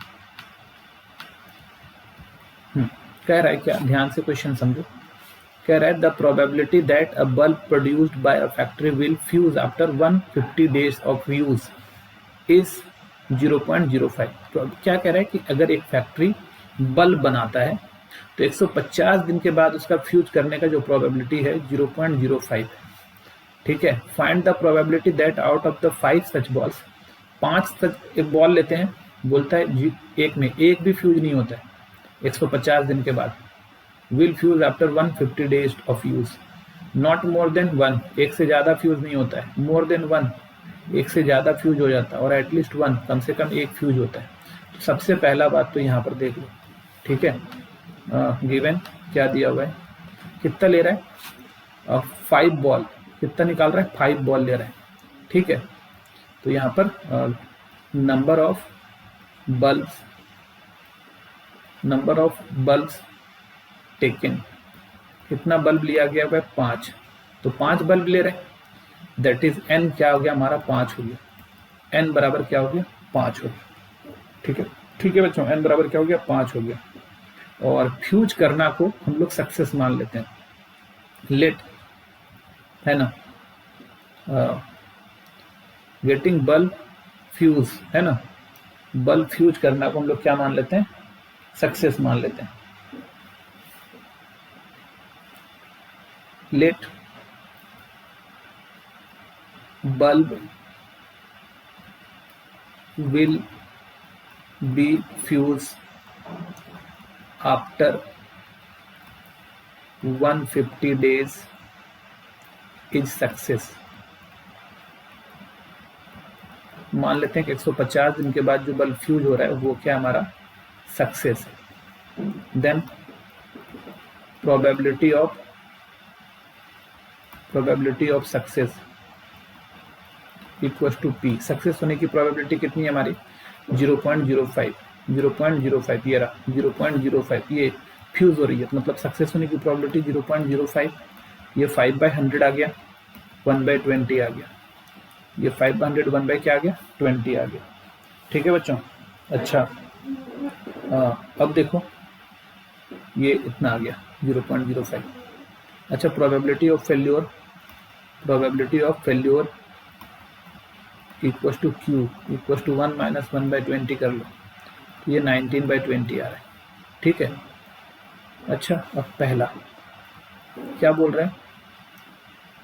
कह रहा है क्या, ध्यान से क्वेश्चन समझो। कह रहा है the probability that a bulb produced by a factory will fuse after 150 days of use is 0.05। क्या कह रहा है कि अगर एक फैक्ट्री बल्ब बनाता है तो 150 दिन के बाद उसका फ्यूज करने का जो प्रोबेबिलिटी है 0.05 है। ठीक है, find the probability that out of the 5 such balls, 5 सच एक बॉल लेते हैं, बोलता है एक में एक भी फ्यूज नहीं होता है 150 दिन के बाद, will fuse after 150 days of use, not more than 1, एक से ज्यादा फ्यूज नहीं होता है, मोर देन 1, एक से ज्यादा फ्यूज हो जाता है, और एटलीस्ट 1, कम से कम एक फ्यूज होता है। तो सबसे पहला बात तो यहाँ पर देख लो। ठीक है, गिवन क्या दिया हुआ है, कितना ले रहा है 5 बॉल, कितना निकाल रहा है 5 बॉल ले रहा है। ठीक है, तो यहाँ पर नंबर ऑफ बल्ब्स टेकन, कितना बल्ब लिया गया है 5, तो 5 बल्ब ले रहे हैं, दैट इज n क्या हो गया हमारा 5 हो गया, n बराबर क्या हो गया 5 हो गया। ठीक है बच्चों, n बराबर क्या हो गया 5 हो गया। और फ्यूज करना को हम लोग सक्सेस मान लेते हैं, लेट है ना, गेटिंग बल्ब फ्यूज है ना, बल्ब फ्यूज करना को हम लोग क्या मान लेते हैं, सक्सेस मान लेते हैं। Let bulb will be fuse after 150 days is success. मान लेते हैं कि 150 दिन के बाद जो बल्ब फ्यूज हो रहा है वो क्या हमारा सक्सेस है। Then probability of success equal to P, success होने की प्रोबेबिलिटी कितनी है हमारी 0.05, ये रहा 0.05, ये फ्यूज हो रही है तो मतलब सक्सेस होने की प्रोबेबिलिटी 0.05, ये 5/100 आ गया, 1/20 आ गया, ये 5/100 1 बाय क्या आ गया 20 आ गया। ठीक है बच्चों, अच्छा अब देखो ये इतना आ गया 0.05। अच्छा, probability of failure equal to Q equal to 1 - 1/20 कर लो, तो ये 19/20 आ रहा है। ठीक है, अच्छा अब पहला क्या बोल रहे हैं,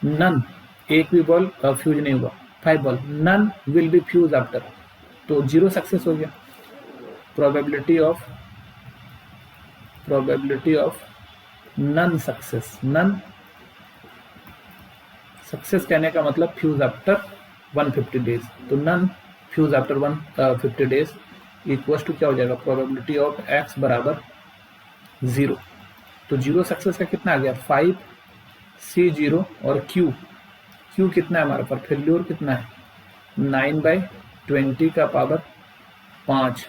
नन, एक भी बॉल फ्यूज नहीं हुआ, 5 ball, none will be fuse after, तो 0 सक्सेस हो गया। Probability of none success, none success कहने का मतलब फ्यूज आफ्टर 150 डेज, तो none fuse after 150 days equal to क्या हो जाएगा, प्रोबेबिलिटी ऑफ x बराबर 0, तो 0 सक्सेस का कितना आ गया 5C0 और Q कितना है हमारा पर, फेल्योर कितना है 9/20 का पावर 5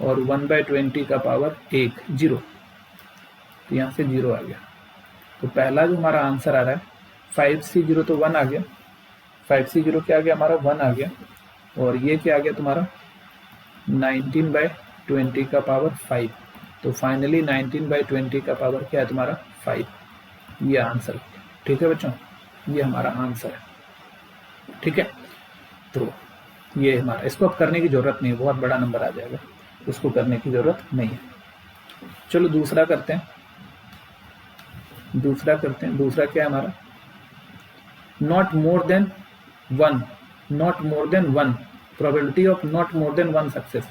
और 1/20 का पावर 1, 0, तो यहाँ से 0 आ गया। तो पहला जो हमारा आंसर आ रहा है 5C0 तो 1 आ गया, 5C0 क्या आ गया हमारा 1 आ गया, और ये क्या आ गया तुम्हारा 19/20 का पावर 5, तो फाइनली 19/20 का पावर क्या है तुम्हारा 5, ये आंसर। ठीक है बच्चों, ये हमारा आंसर है। ठीक है, तो ये हमारा, इसको अब करने की जरूरत नहीं है, बहुत बड़ा नंबर आ जाएगा, इसको करने की जरूरत नहीं है। चलो दूसरा करते हैं, दूसरा क्या है हमारा, not more than 1, probability of not more than 1 success,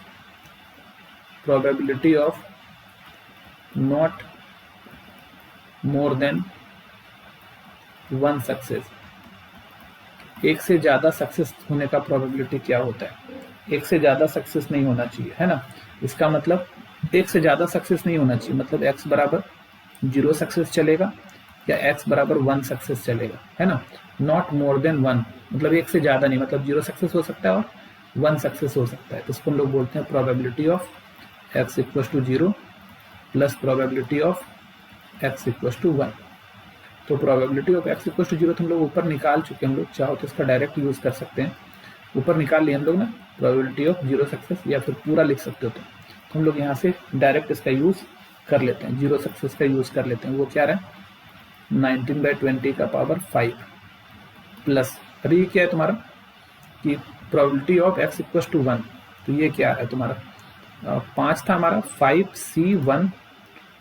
probability of not more than 1 success, एक से ज्यादा सक्सेस होने का प्रोबेबिलिटी क्या होता है, एक से ज्यादा सक्सेस नहीं होना चाहिए, है ना, इसका मतलब एक से ज्यादा सक्सेस नहीं होना चाहिए, मतलब x बराबर 0 सक्सेस चलेगा या x बराबर 1 सक्सेस चलेगा, है ना, नॉट मोर देन 1 मतलब एक से ज्यादा नहीं, मतलब 0 सक्सेस हो सकता है और 1 सक्सेस हो सकता है, तो इसको हम लोग बोलते हैं probability of x equal to 0 plus probability of x equal to 1। तो probability of x equal to 0 तो हम लोग ऊपर निकाल चुके हैं, हम लोग चाहो तो इसका डायरेक्ट यूज कर सकते हैं, ऊपर निकाल लिए हम लोग ना प्रोबेबिलिटी ऑफ 0 सक्सेस, या फिर पूरा लिख सकते हो तो हम लोग यहाँ से डायरेक्ट इसका यूज कर लेते हैं, 0 सक्सेस का यूज कर लेते हैं। वो क्या रहा है 19/20 का पावर 5 प्लस, अभी क्या है तुम्हारा कि probability of x equal to 1, तो ये क्या है तुम्हारा 5 था हमारा 5c1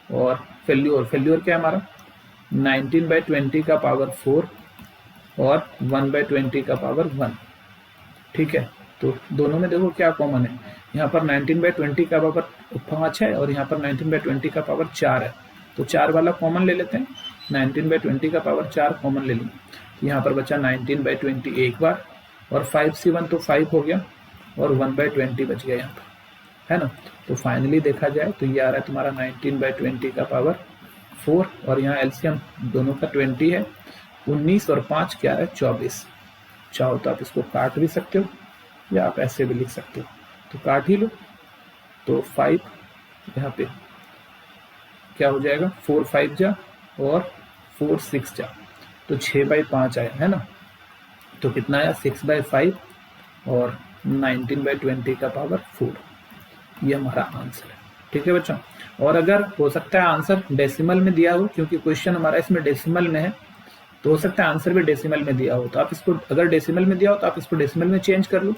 और फेल्यूर क्या है हमारा 19/20 का पावर 4 और 1/20 का पावर 1। ठीक है, तो दोनों में देखो क्या कॉमन है, यहाँ पर 19/20 का पावर 5 है और यहाँ पर 19/20 का पावर 4 है, तो 4 वाला कॉमन ले लेते हैं, 19/20 का पावर 4 कॉमन ले लेंगे, तो यहाँ पर बचा 19/20 एक बार और 5c1 तो 5 हो गया और 1/20 बच गया यहाँ पर, है ना। तो फाइनली देखा जाए तो ये आ रहा है तुम्हारा 19/20 का पावर 4 और यहाँ एलसीएम दोनों का 20 है, 19 और 5 क्या है 24। चाहो तो आप इसको काट भी सकते हो या आप ऐसे भी लिख सकते हो, तो काट ही लो, तो 5 यहाँ पे क्या हो जाएगा 4 5 जा और 4 6 जा, तो 6/5 आया, है ना। तो कितना आया 6/5 और 19/20 का पावर 4, ये हमारा आंसर है। ठीक है बच्चों, और अगर हो सकता है आंसर डेसिमल में दिया हो, क्योंकि क्वेश्चन हमारा इसमें डेसिमल में है, तो हो सकता है आंसर भी डेसिमल में दिया हो, तो आप इसको अगर डेसिमल में दिया हो तो आप इसको डेसिमल में चेंज कर लो,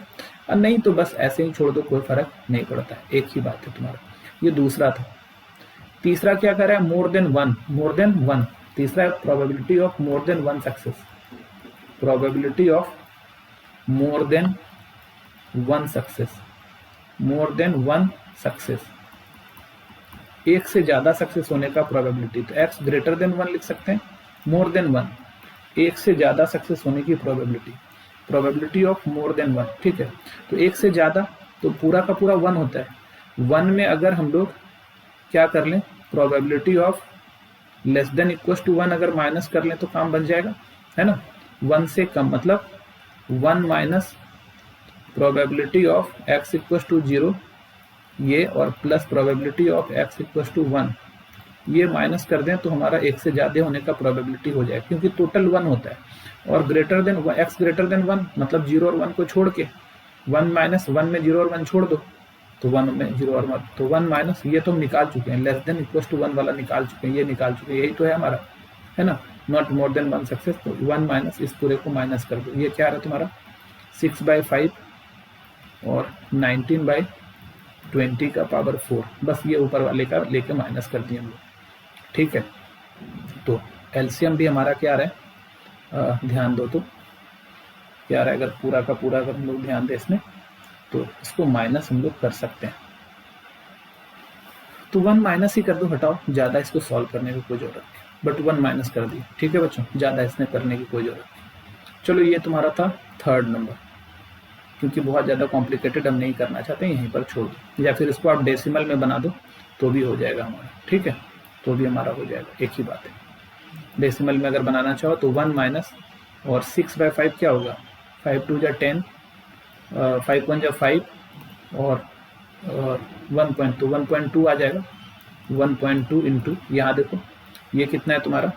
और नहीं तो बस ऐसे ही छोड़ दो, कोई फर्क नहीं पड़ता है, एक ही बात है तुम्हारा। ये दूसरा था। तीसरा क्या कर रहा है मोर देन वन। तीसरा है probability of more than one success, probability of more than one success, more than one success, एक से ज्यादा सक्सेस होने का प्रोबेबिलिटी, तो x ग्रेटर देन 1 लिख सकते हैं, मोर देन 1 एक से ज्यादा सक्सेस होने की probability, probability of more then 1। ठीक है, तो एक से ज्यादा तो पूरा का पूरा 1 होता है, 1 में अगर हम लोग क्या कर लें probability of less than equal to 1 अगर माइनस कर लें तो काम बन जाएगा, है ना। 1 से कम मतलब 1 minus probability of x equal to 0 ये, और plus probability of x equal to 1 ये माइनस कर दें तो हमारा एक से ज्यादा होने का प्रोबेबिलिटी हो जाए, क्योंकि टोटल 1 होता है, और greater than x greater then 1 मतलब 0 और 1 को छोड़ के 1 माइनस 1 में 0 और 1 छोड़ दो तो 1 में 0 और 1, तो 1 माइनस ये तो हम निकाल चुके हैं, लेस देन इक्वल टू 1 वाला निकाल चुके हैं, ये निकाल चुके हैं, यही तो है हमारा, है ना, नॉट मोर देन 1 सक्सेस, तो 1 माइनस इस पूरे को माइनस कर दो, ये क्या रहा तुम्हारा 6/5 और 19/20 का पावर 4, बस ये ऊपर वाले का लेके माइनस कर दिए हम लोग। ठीक है, तो एलसीएम भी हमारा क्या रहा है ध्यान दो तो क्या रहा है, अगर पूरा का पूरा अगर हम लोग ध्यान दें इसमें तो इसको माइनस हम लोग कर सकते हैं, तो 1 माइनस ही कर दो, हटाओ, ज्यादा इसको सॉल्व करने की कोई जरूरत नहीं, बट 1 माइनस कर दिए। ठीक है बच्चों, ज्यादा इसमें करने की कोई जरूरत नहीं। चलो ये तुम्हारा था थर्ड नंबर, क्योंकि बहुत ज़्यादा कॉम्प्लिकेटेड हम नहीं करना चाहते, यहीं पर छोड़ दो, या फिर इसको आप डेसिमल में बना दो तो भी हो जाएगा हमारा। ठीक है, तो भी हमारा हो जाएगा, एक ही बात है। डेसिमल में अगर बनाना चाहो तो 1 माइनस और 6/5 क्या होगा 5 2 जा 10, 5 1 जा 5 और 1.2 1.2 आ जाएगा, 1.2 इंटू यहाँ देखो ये कितना है तुम्हारा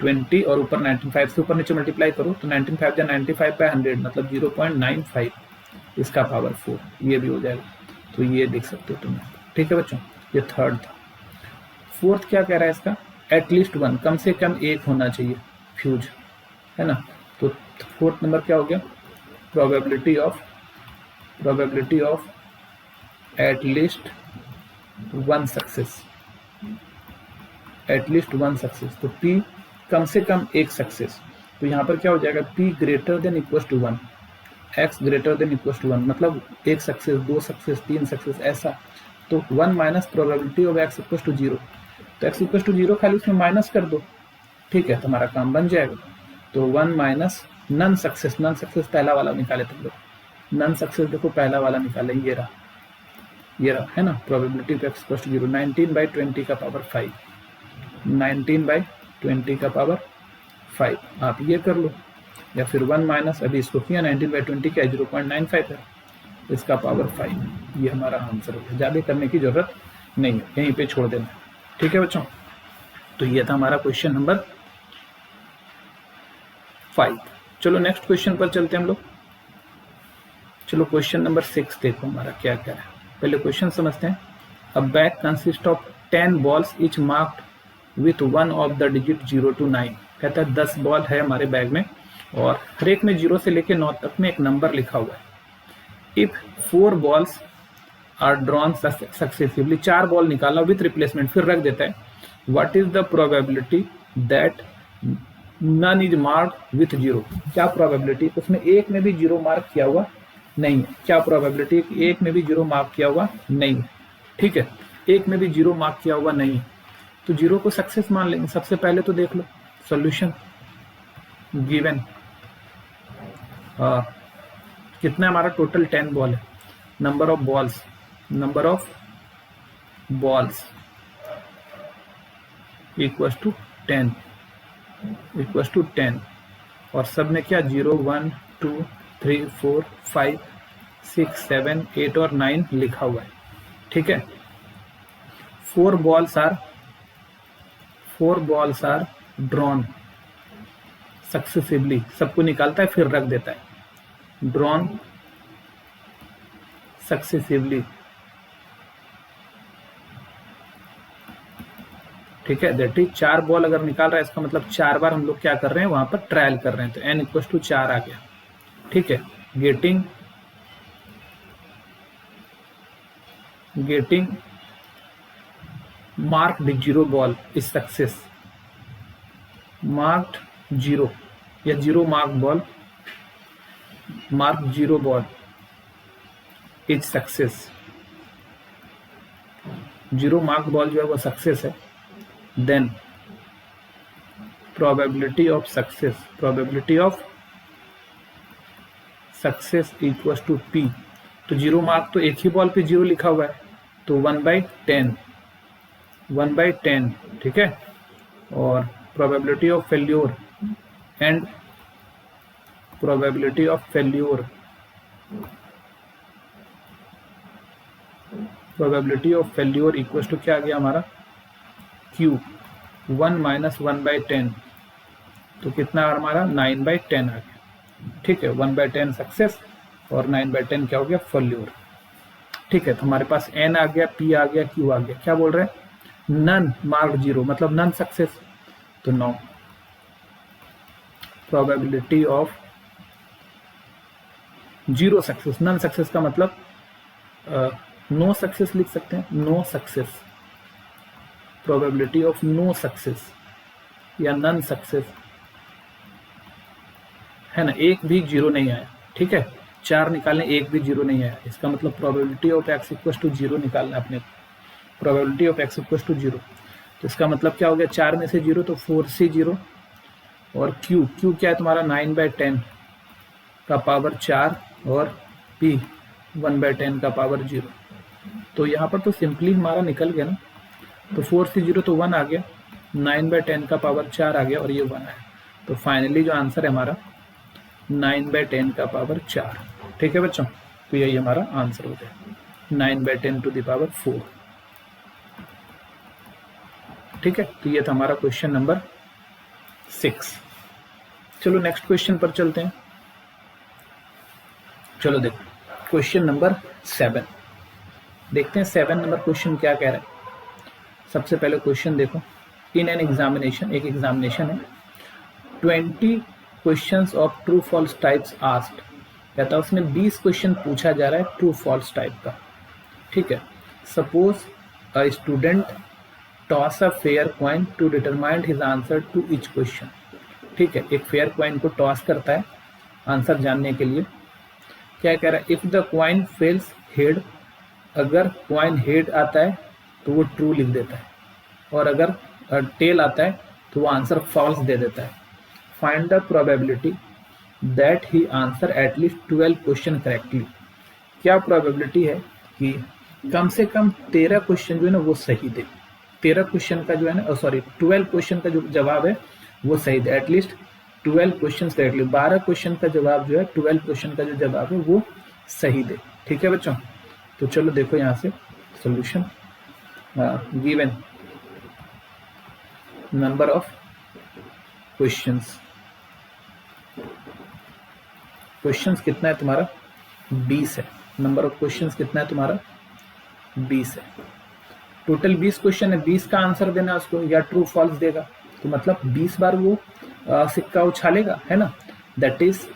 20 और ऊपर 95 से ऊपर नीचे मल्टीप्लाई करो तो 95 या 95/100 मतलब 0.95 इसका पावर 4, ये भी हो जाएगा, तो ये देख सकते हो तुम। ठीक है बच्चों, ये थर्ड था। फोर्थ क्या कह रहा है इसका एटलीस्ट 1, कम से कम एक होना चाहिए फ्यूज, है ना। तो फोर्थ नंबर क्या हो गया probability of at least 1 success, at least 1 success, तो P कम से कम एक सक्सेस, तो यहाँ पर क्या हो जाएगा P greater than equal to 1, x greater than equal to 1 मतलब एक सक्सेस 2 सक्सेस 3 सक्सेस ऐसा, तो 1 minus probability of x equal to 0, तो x इक्वल टू 0 खाली उसमें माइनस कर दो, ठीक है, तुम्हारा काम बन जाएगा। तो 1 माइनस नन सक्सेस पहला वाला निकाले तुम लोग, नन सक्सेस देखो पहला वाला निकाले, ये रहा है ना, probability of x equal to 0 19/20 का पावर 5, 19/20 का पावर 5 आप ये कर लो, या फिर 1 माइनस अभी इसको किया 19/20 का 0.95 है, इसका पावर 5, ये हमारा आंसर हो गया, ज़्यादा करने की जरूरत नहीं, यहीं पे छोड़ देना। ठीक है बच्चों, तो ये था हमारा क्वेश्चन नंबर 5। चलो नेक्स्ट क्वेश्चन पर चलते हैं हम लोग। चलो क्वेश्चन नंबर 6 देखो हमारा क्या क्या है। पहले क्वेश्चन समझते हैं। अ bag consist of 10 balls etch marked with one of the digit 0 to 9। कहता है 10 बॉल है हमारे बैग में और हर एक में 0 से लेकर 9 तक में एक नंबर लिखा हुआ है। If 4 balls are drawn successively, 4 ball निकाला विथ रिप्लेसमेंट, फिर रख देता है। What is the probability that none is marked with 0। क्या प्रोबेबिलिटी, उसमें एक में भी 0 मार्क किया हुआ नहीं है। क्या प्रोबेबिलिटी, एक में भी 0 मार्क किया हुआ नहीं है। ठीक है, एक में भी 0 मार्क किया हुआ नहीं है, तो 0 को सक्सेस मान लेंगे। सबसे पहले तो देख लो सॉल्यूशन गिवन, कितना हमारा टोटल 10 बॉल है। Number of balls equals to 10 और सब में क्या 0 1 2 3 4 5 6 7 8 और 9 लिखा हुआ है। ठीक है, 4 बॉल्स आर ड्रॉन सक्सेसिवली, सबको निकालता है फिर रख देता है। ड्रॉन सक्सेसिवली, ठीक है, दैट इज 4 बॉल अगर निकाल रहा है, इसका मतलब 4 बार हम लोग क्या कर रहे हैं, वहां पर ट्रायल कर रहे हैं, तो n इक्वल टू 4 आ गया। ठीक है, getting marked 0 ball is success. Marked 0 या 0 mark ball, mark 0 ball is success. 0 mark ball जो है वो सक्सेस है। Then probability of success equals to P। तो 0 मार्क तो एक ही बॉल पे 0 लिखा हुआ है, तो 1/10, ठीक है। और probability of failure and probability of failure equals to क्या आ गया हमारा Q, 1 - 1/10, तो कितना हमारा 9/10 आ गया। ठीक है, 1/10 सक्सेस और 9/10 क्या हो गया फेल्योर। ठीक है, तो हमारे पास N आ गया, P आ गया, Q आ गया। क्या बोल रहे हैं, नन मार्क 0 मतलब नन सक्सेस, तो 9। Probability of 0 success, none success का मतलब नो सक्सेस लिख सकते हैं, no success. Probability of no success या नन सक्सेस है ना, एक भी 0 नहीं आया। ठीक है, 4 निकालने, एक भी 0 नहीं आया, इसका मतलब probability of x equal to 0 निकालना अपने को। Probability of x equal to 0, तो इसका मतलब क्या हो गया, 4 में से 0 तो 4 से 0 और Q क्या है तुम्हारा 9/10 का पावर 4 और P 1/10 का पावर 0। तो यहाँ पर तो सिंपली हमारा निकल गया ना, तो 4 से 0 तो 1 आ गया, 9/10 का पावर 4 आ गया और ये 1 आया। तो फाइनली जो आंसर है हमारा 9/10 का पावर 4। ठीक है बच्चों, तो यही हमारा आंसर हो गया 9/10 टू द पावर 4। ठीक है, तो ये था हमारा क्वेश्चन नंबर 6। चलो नेक्स्ट क्वेश्चन पर चलते हैं। चलो देखो क्वेश्चन नंबर 7 देखते हैं। 7 नंबर क्वेश्चन क्या कह रहा है। सबसे पहले क्वेश्चन देखो, इन एन एग्जामिनेशन, एक एग्जामिनेशन है, 20 questions of true false types asked. कहता है उसमें 20 क्वेश्चन पूछा जा रहा है ट्रू फॉल्स टाइप का। ठीक है, suppose a student toss a fair coin to determine his answer to each question. ठीक है, एक फेयर कॉइन को टॉस करता है आंसर जानने के लिए। क्या कह रहा है, if the coin fails head, अगर कॉइन हेड आता है तो वो ट्रू लिख देता है, और अगर टेल आता है तो वो आंसर फॉल्स दे देता है। Find the probability that he answer at least 12 question correctly. क्या प्रोबेबिलिटी है कि कम से कम 13 क्वेश्चन जो है ना वो सही दे। 13 क्वेश्चन का जो है ना, सॉरी 12 क्वेश्चन का जो जवाब है वो सही दे, एटलीस्ट 12 क्वेश्चन करेक्टली। 12 क्वेश्चन का जवाब जो है, 12 क्वेश्चन का जो जवाब है वो सही दे। ठीक है बच्चों, तो चलो देखो यहाँ से solution. Given number of questions, questions कितना है तुम्हारा 20 है, नंबर ऑफ क्वेश्चंस कितना है तुम्हारा 20 है, टोटल 20 क्वेश्चन है, 20 का आंसर देना उसको या ट्रू फॉल्स देगा, तो मतलब 20 बार वो सिक्का उछालेगा, है ना, that is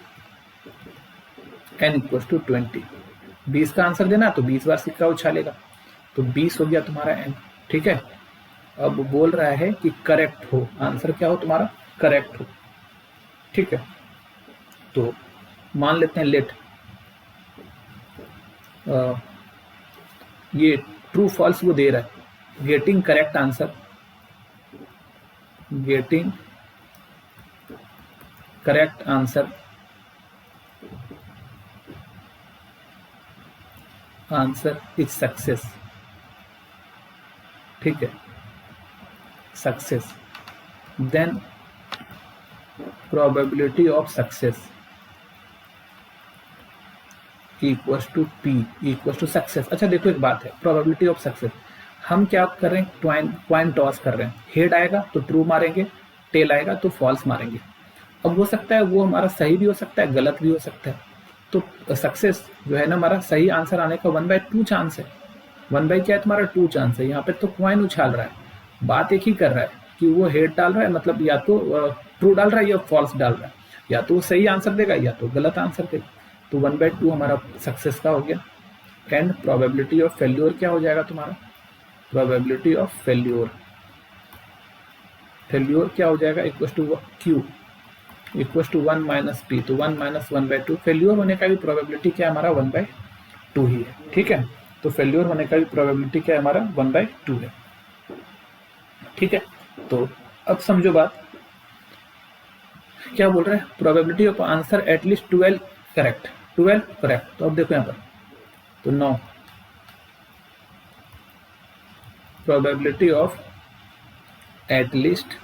n equal to 20, 20 का आंसर देना तो 20 बार सिक्का उछालेगा, तो 20 हो गया तुम्हारा n, ठीक है। अब बोल रहा है कि करेक्ट हो, आंसर क्या हो तुम्हारा करेक्ट हो, ठीक है। तो मान लेते हैं लेट ये ट्रू फॉल्स वो दे रहा है, getting correct answer, getting correct answer, answer is success, ठीक है, success, then probability of success equals to P equals to success. अच्छा देखो एक बात है, प्रोबेबिलिटी ऑफ सक्सेस हम क्या कर रहे हैं, क्वाइन टॉस कर रहे हैं, हेड आएगा तो ट्रू मारेंगे, टेल आएगा तो फॉल्स मारेंगे। अब हो सकता है वो हमारा सही भी हो सकता है, गलत भी हो सकता है, तो सक्सेस जो है ना हमारा सही आंसर आने का 1/2 चांस है, 1 क्या है तुम्हारा 2 चांस है, यहाँ पे तो क्वाइन उछाल रहा है, बात एक ही कर रहा है कि वो हेड डाल रहा है, मतलब या तो ट्रू डाल रहा है या फॉल्स डाल रहा है, या तो वो सही आंसर देगा या तो गलत आंसर देगा, तो 1/2 हमारा सक्सेस का हो गया। एंड प्रोबेबिलिटी ऑफ फेल्योर क्या हो जाएगा तुम्हारा, प्रोबेबिलिटी ऑफ फेल्योर, फेल्योर क्या हो जाएगा equal to Q equal to 1 minus P, तो 1 माइनस 1/2, फेल्योर होने का भी प्रोबेबिलिटी क्या है हमारा 1/2 ही है, ठीक है। तो फेल्योर होने का भी प्रोबेबिलिटी क्या है हमारा 1/2 है, ठीक है। तो अब समझो बात क्या बोल रहा है, probability of answer at least 12 correct, 12 correct, तो अब देखो यहाँ पर तो 9, प्रोबेबिलिटी ऑफ एटलीस्ट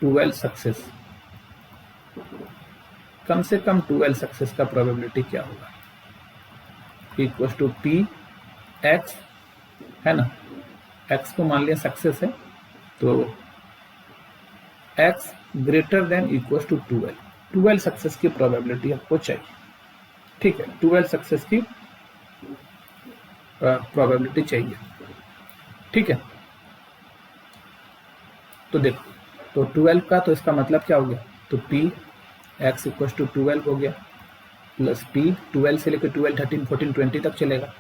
12 सक्सेस, कम से कम 12 सक्सेस का प्रोबेबिलिटी क्या होगा, इक्वल टू पी एक्स, है ना, एक्स को मान लिया सक्सेस है, तो X greater than equal to 12 success की प्रोबेबिलिटी आपको चाहिए, ठीक है, 12 सक्सेस की प्रोबेबिलिटी चाहिए, ठीक है। तो देखो तो 12 का, तो इसका मतलब क्या हो गया, तो पी एक्स इक्वल टू 12 हो गया, प्लस पी 12 से लेकर 12, 13, 14, 20 तक चलेगा,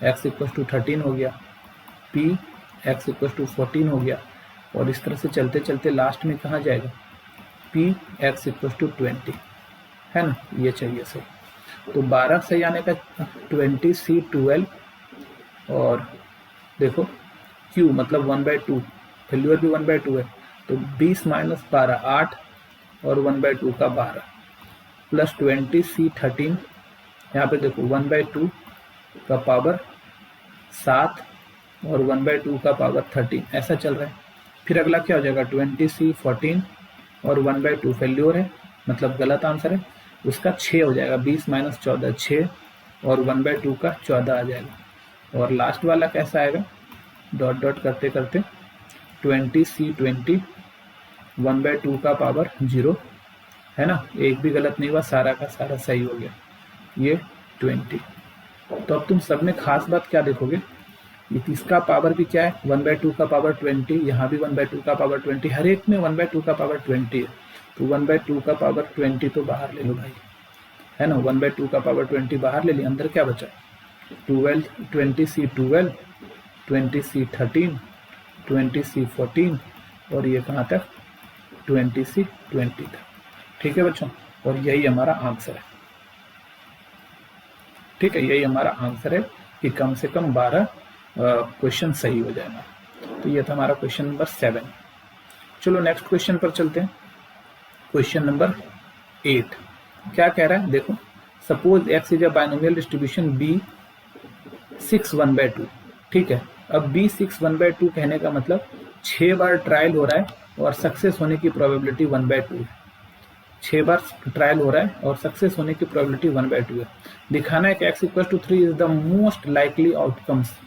एक्स इक्वल टू 13 हो गया, पी एक्स इक्वल टू 14 हो गया, और इस तरह से चलते चलते लास्ट में कहाँ जाएगा, पी एक्स इक्वल टू 20, है ना, ये चाहिए सही। तो 12 सही आने का 20 सी 12, और देखो क्यू मतलब 1/2, फेल्यूर भी 1/2 है, तो 20 माइनस 12 8, और 1/2 का 12, प्लस 20 सी 13, यहाँ पे देखो 1/2 का पावर 7 और 1/2 का पावर 13, ऐसा चल रहा है। फिर अगला क्या हो जाएगा, 20 सी 14 और 1/2 फेल्योर है, मतलब गलत आंसर है, उसका 6 हो जाएगा, 20 माइनस 14 6, और 1/2 का 14 आ जाएगा, और लास्ट वाला कैसा आएगा, डॉट डॉट करते करते 20 सी 20, 1/2 का पावर 0, है ना, एक भी गलत नहीं हुआ, सारा का सारा सही हो गया, ये 20। तो अब तुम सब में खास बात क्या देखोगे, इसका पावर भी क्या है 1/2 का पावर 20, यहाँ भी 1/2 का पावर 20, हर एक में 1/2 का पावर 20 है, तो 1/2 का पावर 20 तो बाहर ले लो भाई, है ना, 1/2 का पावर 20 बाहर ले लिया, अंदर क्या बचा 12, 20 सी 12, 20 सी 13, 20 सी 14, और ये कहाँ तक 20 सी 20 तक, ठीक है बच्चों, और यही हमारा आंसर है, ठीक है, यही हमारा आंसर है कि कम से कम 12 क्वेश्चन सही हो जाएगा। तो ये था हमारा क्वेश्चन नंबर 7। चलो नेक्स्ट क्वेश्चन पर चलते हैं, क्वेश्चन नंबर 8 क्या कह रहा है, देखो suppose X is a binomial distribution B 6 1/2, ठीक है। अब बी 6 1/2 कहने का मतलब 6 बार ट्रायल हो रहा है और सक्सेस होने की प्रोबेबिलिटी 1/2 है, 6 बार ट्रायल हो रहा है और सक्सेस होने की प्रोबेबिलिटी 1/2 है। दिखाना है कि x equal to 3 is the most likely outcomes,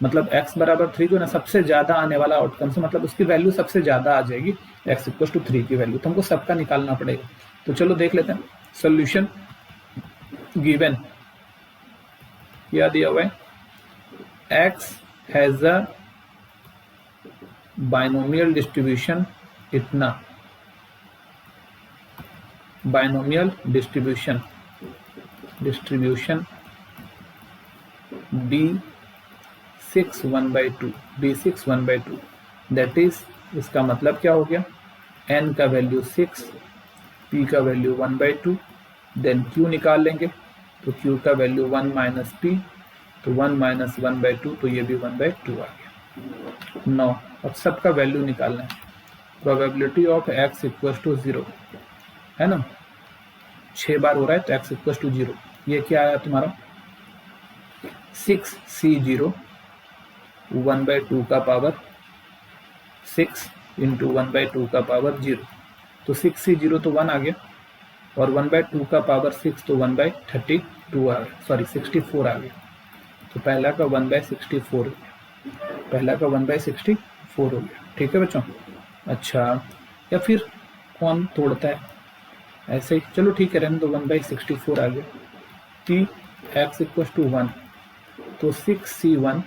मतलब x बराबर 3 जो ना सबसे ज्यादा आने वाला आउटकम से, मतलब उसकी वैल्यू सबसे ज्यादा आ जाएगी x इक्वल टू 3 की वैल्यू, तो हमको सबका निकालना पड़ेगा। तो चलो देख लेते हैं सोल्यूशन गिवन, क्या दिया हुआ है, x has a binomial distribution इतना, binomial distribution B6 1/2, B6 1/2, that is, इसका मतलब क्या हो गया, n का वैल्यू 6, p का वैल्यू 1/2, देन q निकाल लेंगे, तो q का वैल्यू 1 माइनस p, तो 1 माइनस 1/2, तो ये भी 1/2 आ गया। 9, अब सबका वैल्यू निकालना है। Probability of x equal to 0 है ना, 6 बार हो रहा है तो x इक्वल टू 0, ये क्या आया तुम्हारा 6c0 1/2 का पावर 6 इंटू 1/2 का पावर 0, तो 6c0 तो 1 आ गया, और 1/2 का पावर 6 तो 1/32 आ गया, सॉरी 64 आ गया, तो पहला का 1/64 हो गया, पहला का 1/64 हो गया। ठीक है बच्चों। अच्छा, या फिर कौन तोड़ता है ऐसे ही, चलो ठीक है रहने दो, 1/64 आ गया। t x इक्वल टू 1, तो 6c1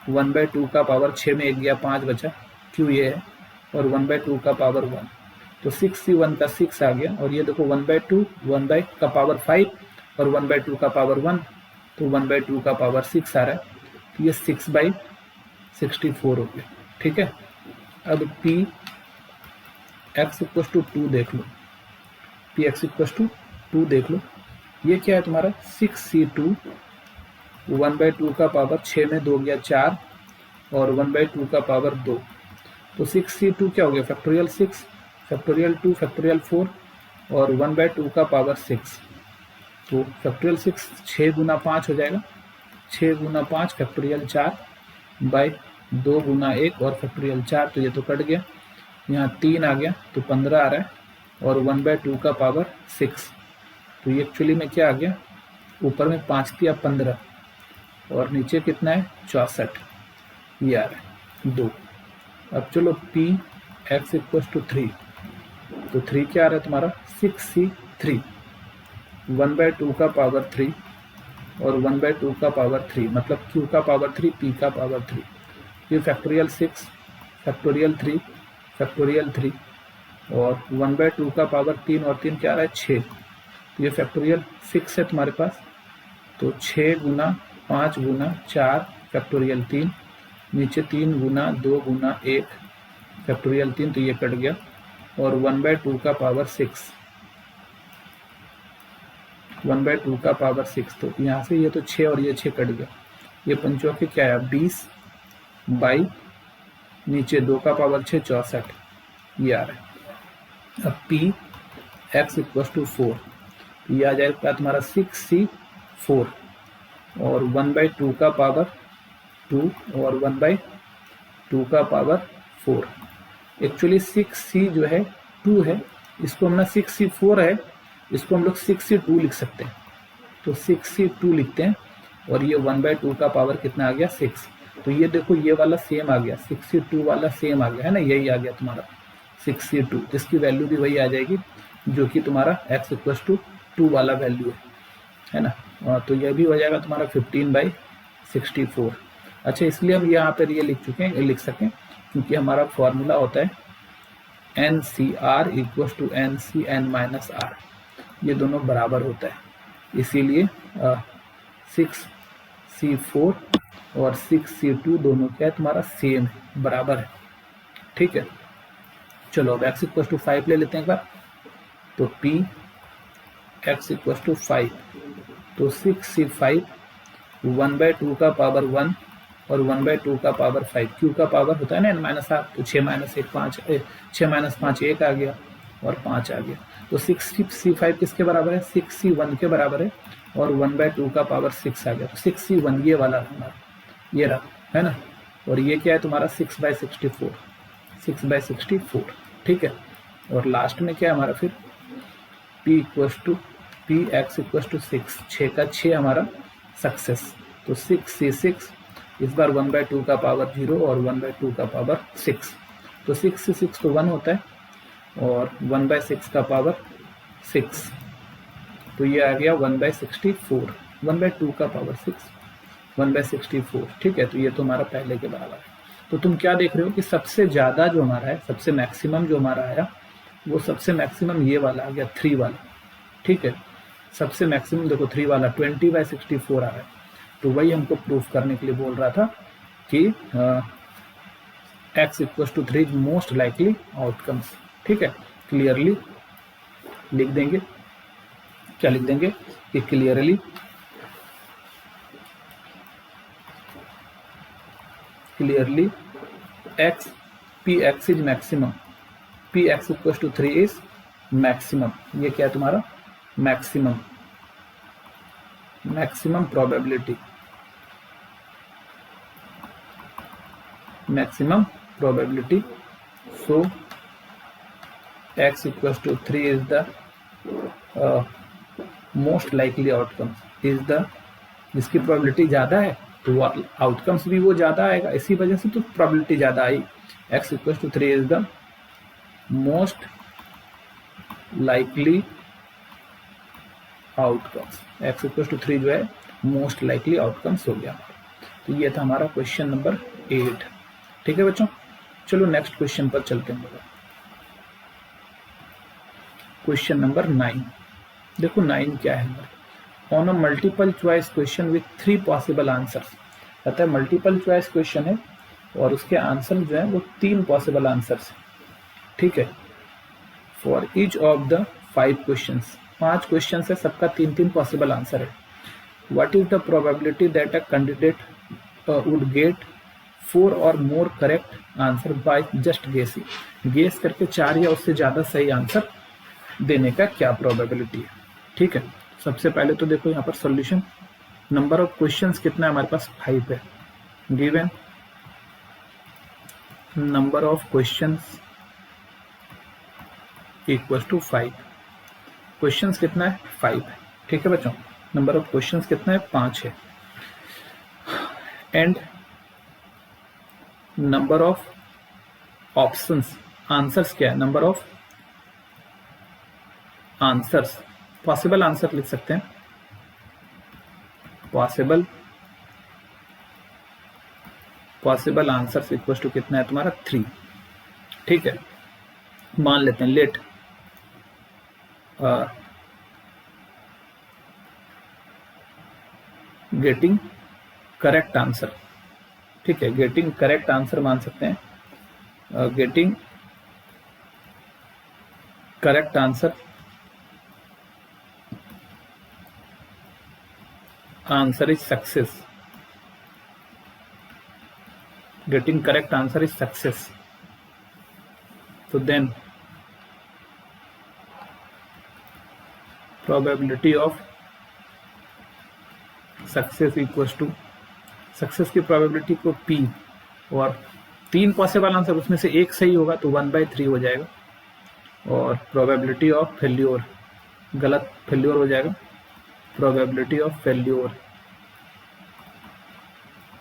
1/2 का पावर 6 में 1 गया 5 बचा, q ये है, और 1/2 का पावर 1, तो 6c1 का 6 आ गया, और ये देखो 1/2 1 का पावर 5 और 1/2 का पावर 1, तो 1/2 का पावर 6 आ रहा है, तो ये 6/64 हो गया। ठीक है, अब p x इक्वल टू 2 देख लो, p x इक्वल टू 2 देख लो, ये क्या है तुम्हारा 6c2 1/2 का पावर 6 में 2 गया 4, और 1/2 का पावर 2, तो 6c2 क्या हो गया फैक्टोरियल 6, फैक्टोरियल 2, फैक्टोरियल 4, और 1/2 का पावर 6, तो फैक्टोरियल 6 6 गुना 5 हो जाएगा, 6 गुना 5 फैक्टोरियल 4 बाई 2 गुना 1 और फैक्टोरियल 4, तो ये तो कट गया, यहाँ 3 आ गया तो 15 आ रहा है, और 1/2 का पावर 6, तो ये एक्चुअली में क्या आ गया, ऊपर में 5 किया 15, और नीचे कितना है 64, ये आ रहा है 2। अब चलो p x इक्वल टू 3, तो 3 क्या आ रहा है तुम्हारा 6c3 1/2 का पावर 3 और 1/2 का पावर 3, मतलब q का पावर 3 p का पावर 3, ये फैक्टोरियल 6 फैक्टोरियल 3 फैक्टोरियल 3, और 1/2 का पावर 3 और 3 क्या आ रहा है 6, तो ये फैक्टोरियल 6 है तुम्हारे पास, तो 6 गुना 5 गुना 4 फैक्टोरियल 3, नीचे 3 गुना 2 गुना 1 फैक्टोरियल 3, तो ये कट गया, और 1/2 का पावर 6, 1/2 का पावर 6, तो यहाँ से ये तो 6 और ये 6 कट गया, ये पंचों के क्या है 20 बाई नीचे 2 का पावर 6 64, ये आ रहा है। अब p x इक्वल टू 4, ये आ जाएगा तुम्हारा 6c4 और 1/2 का पावर 2 और 1/2 का पावर 4, एक्चुअली 6c जो है 2 है, इसको हम ना 6c4 है, इसको हम लोग 6c2 लिख सकते हैं, तो 6c2 लिखते हैं, और ये 1/2 का पावर कितना आ गया 6, तो ये देखो ये वाला सेम आ गया, 6c2 वाला सेम आ गया है ना, यही आ गया तुम्हारा 6c2, इसकी वैल्यू भी वही आ जाएगी जो कि तुम्हारा x इक्वल टू 2 वाला वैल्यू है ना, तो यह भी हो जाएगा तुम्हारा 15/64। अच्छा, इसलिए हम यहाँ पर ये लिख सकें क्योंकि हमारा फॉर्मूला होता है NCR इक्वल टू NCN-R, ये दोनों बराबर होता है, इसीलिए 6c4 और 6c2 दोनों क्या है तुम्हारा सेम है, बराबर है। ठीक है, चलो अब x इक्वल टू 5 ले लेते हैं एक बार, तो p x इक्वल टू 5, तो 6c5 1/2 का पावर 1 और 1/2 का पावर 5, q का पावर होता है ना n-r, तो 6 - 1 5, 6 - 5 1 आ गया और 5 आ गया, तो 6c5 किसके बराबर है 6c1 के बराबर है, और 1/2 का पावर 6 आ गया, तो 6c1 ये वाला हमारा ये रहा है ना, और ये क्या है तुम्हारा 6/64, 6/64। ठीक है, और लास्ट में क्या है हमारा फिर p x इक्वल टू 6, 6 का 6 हमारा सक्सेस, तो 6c6 इस बार 1/2 का पावर 0 और 1/2 का पावर 6, तो 6 से 6 तो 1 होता है और 1/6 का पावर 6, तो ये आ गया 1/64, 1/2 का पावर 6, 1/64। ठीक है, तो ये तो हमारा पहले के बराबर है। तो तुम क्या देख रहे हो कि सबसे ज़्यादा जो हमारा है, सबसे मैक्सिमम जो हमारा आया, वो सबसे मैक्सिमम ये वाला आ गया 3 वाला। ठीक है, सबसे मैक्सिमम देखो 3 वाला 20/64 आ रहा है। तो वही हमको प्रूफ करने के लिए बोल रहा था कि x = 3 is most likely outcomes. ठीक है, क्लियरली लिख देंगे, क्या लिख देंगे कि clearly x px is maximum, px = 3 is maximum. ये क्या है तुम्हारा maximum probability, so x = 3 is the most likely outcome, is the, जिसकी प्रोबेबिलिटी ज्यादा है तो आउटकम्स भी वो ज्यादा आएगा, इसी वजह से तो प्रोबेबिलिटी ज्यादा आई। x = 3 is the most likely outcomes, x = 3 जो है मोस्ट लाइकली आउटकम्स हो गया। तो ये था हमारा क्वेश्चन नंबर 8। ठीक है बच्चों, चलो नेक्स्ट क्वेश्चन पर चलते हैं। क्वेश्चन नंबर 9, देखो 9 क्या है हमारे, on a multiple choice question with 3 possible answers. कहता है मल्टीपल चॉइस क्वेश्चन है और उसके आंसर जो है वो 3 पॉसिबल आंसर्स है। ठीक है, for each of the 5 questions, 5 question है, सबका 3-3 पॉसिबल आंसर है। What is the probability that a candidate would get 4 और more correct answer by just guessing. Guess करके 4 या उससे ज्यादा सही आंसर देने का क्या प्रोबेबिलिटी है। ठीक है, सबसे पहले तो देखो यहाँ पर सॉल्यूशन, नंबर ऑफ क्वेश्चंस कितना है हमारे पास 5 है, given number of questions = 5, questions कितना है 5 है। ठीक है बच्चों, नंबर ऑफ क्वेश्चंस कितना है 5 है, and number of options, answers क्या है, number of answers, possible answer लिख सकते हैं, पॉसिबल आंसर्स = कितना है तुम्हारा 3। ठीक है, मान लेते हैं लेट गेटिंग करेक्ट आंसर। ठीक है, गेटिंग करेक्ट आंसर मान सकते हैं, getting correct answer is success, getting correct answer is success, so then probability of success = success की प्रोबेबिलिटी को P, और 3 पॉसिबल आंसर उसमें से एक सही होगा तो 1/3 हो जाएगा, और प्रोबेबिलिटी ऑफ फेल्योर, गलत फेल्योर हो जाएगा, probability of failure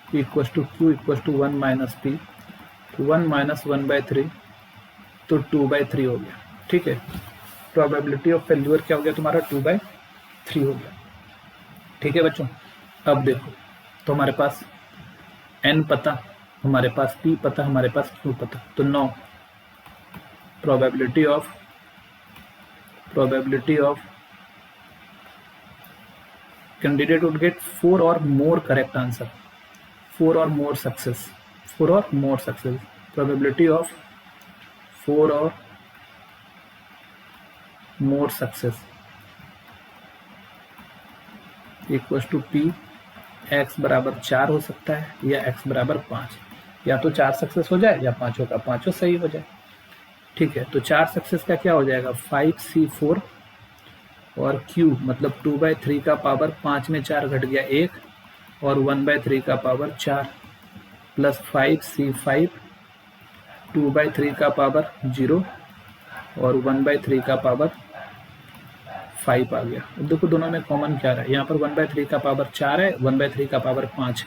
Q = 1 - P, तो 1 - 1/3 तो 2/3 हो गया। ठीक है, प्रोबेबिलिटी ऑफ फेल्योर क्या हो गया तुम्हारा 2/3 हो गया। ठीक है बच्चों, अब देखो तो हमारे पास n पता, हमारे पास P पता, हमारे पास Q पता, तो 9 probability of candidate would get 4 और मोर करेक्ट आंसर, 4 और मोर सक्सेस, प्रोबेबिलिटी ऑफ 4 और मोर सक्सेस = P, x = 4 हो सकता है या x = 5, या तो 4 सक्सेस हो जाए या 5 का 5 सही हो जाए। ठीक है, तो 4 सक्सेस का क्या हो जाएगा 5C4 और Q मतलब 2/3 का पावर 5 में 4 घट गया 1 और 1/3 का पावर 4 प्लस 5C5 2/3 का पावर 0 और 1/3 का पावर 5 आ गया। अब देखो दोनों में कॉमन क्या रहा है, यहाँ पर 1/3 का पावर 4 है, 1/3 का पावर 5 है,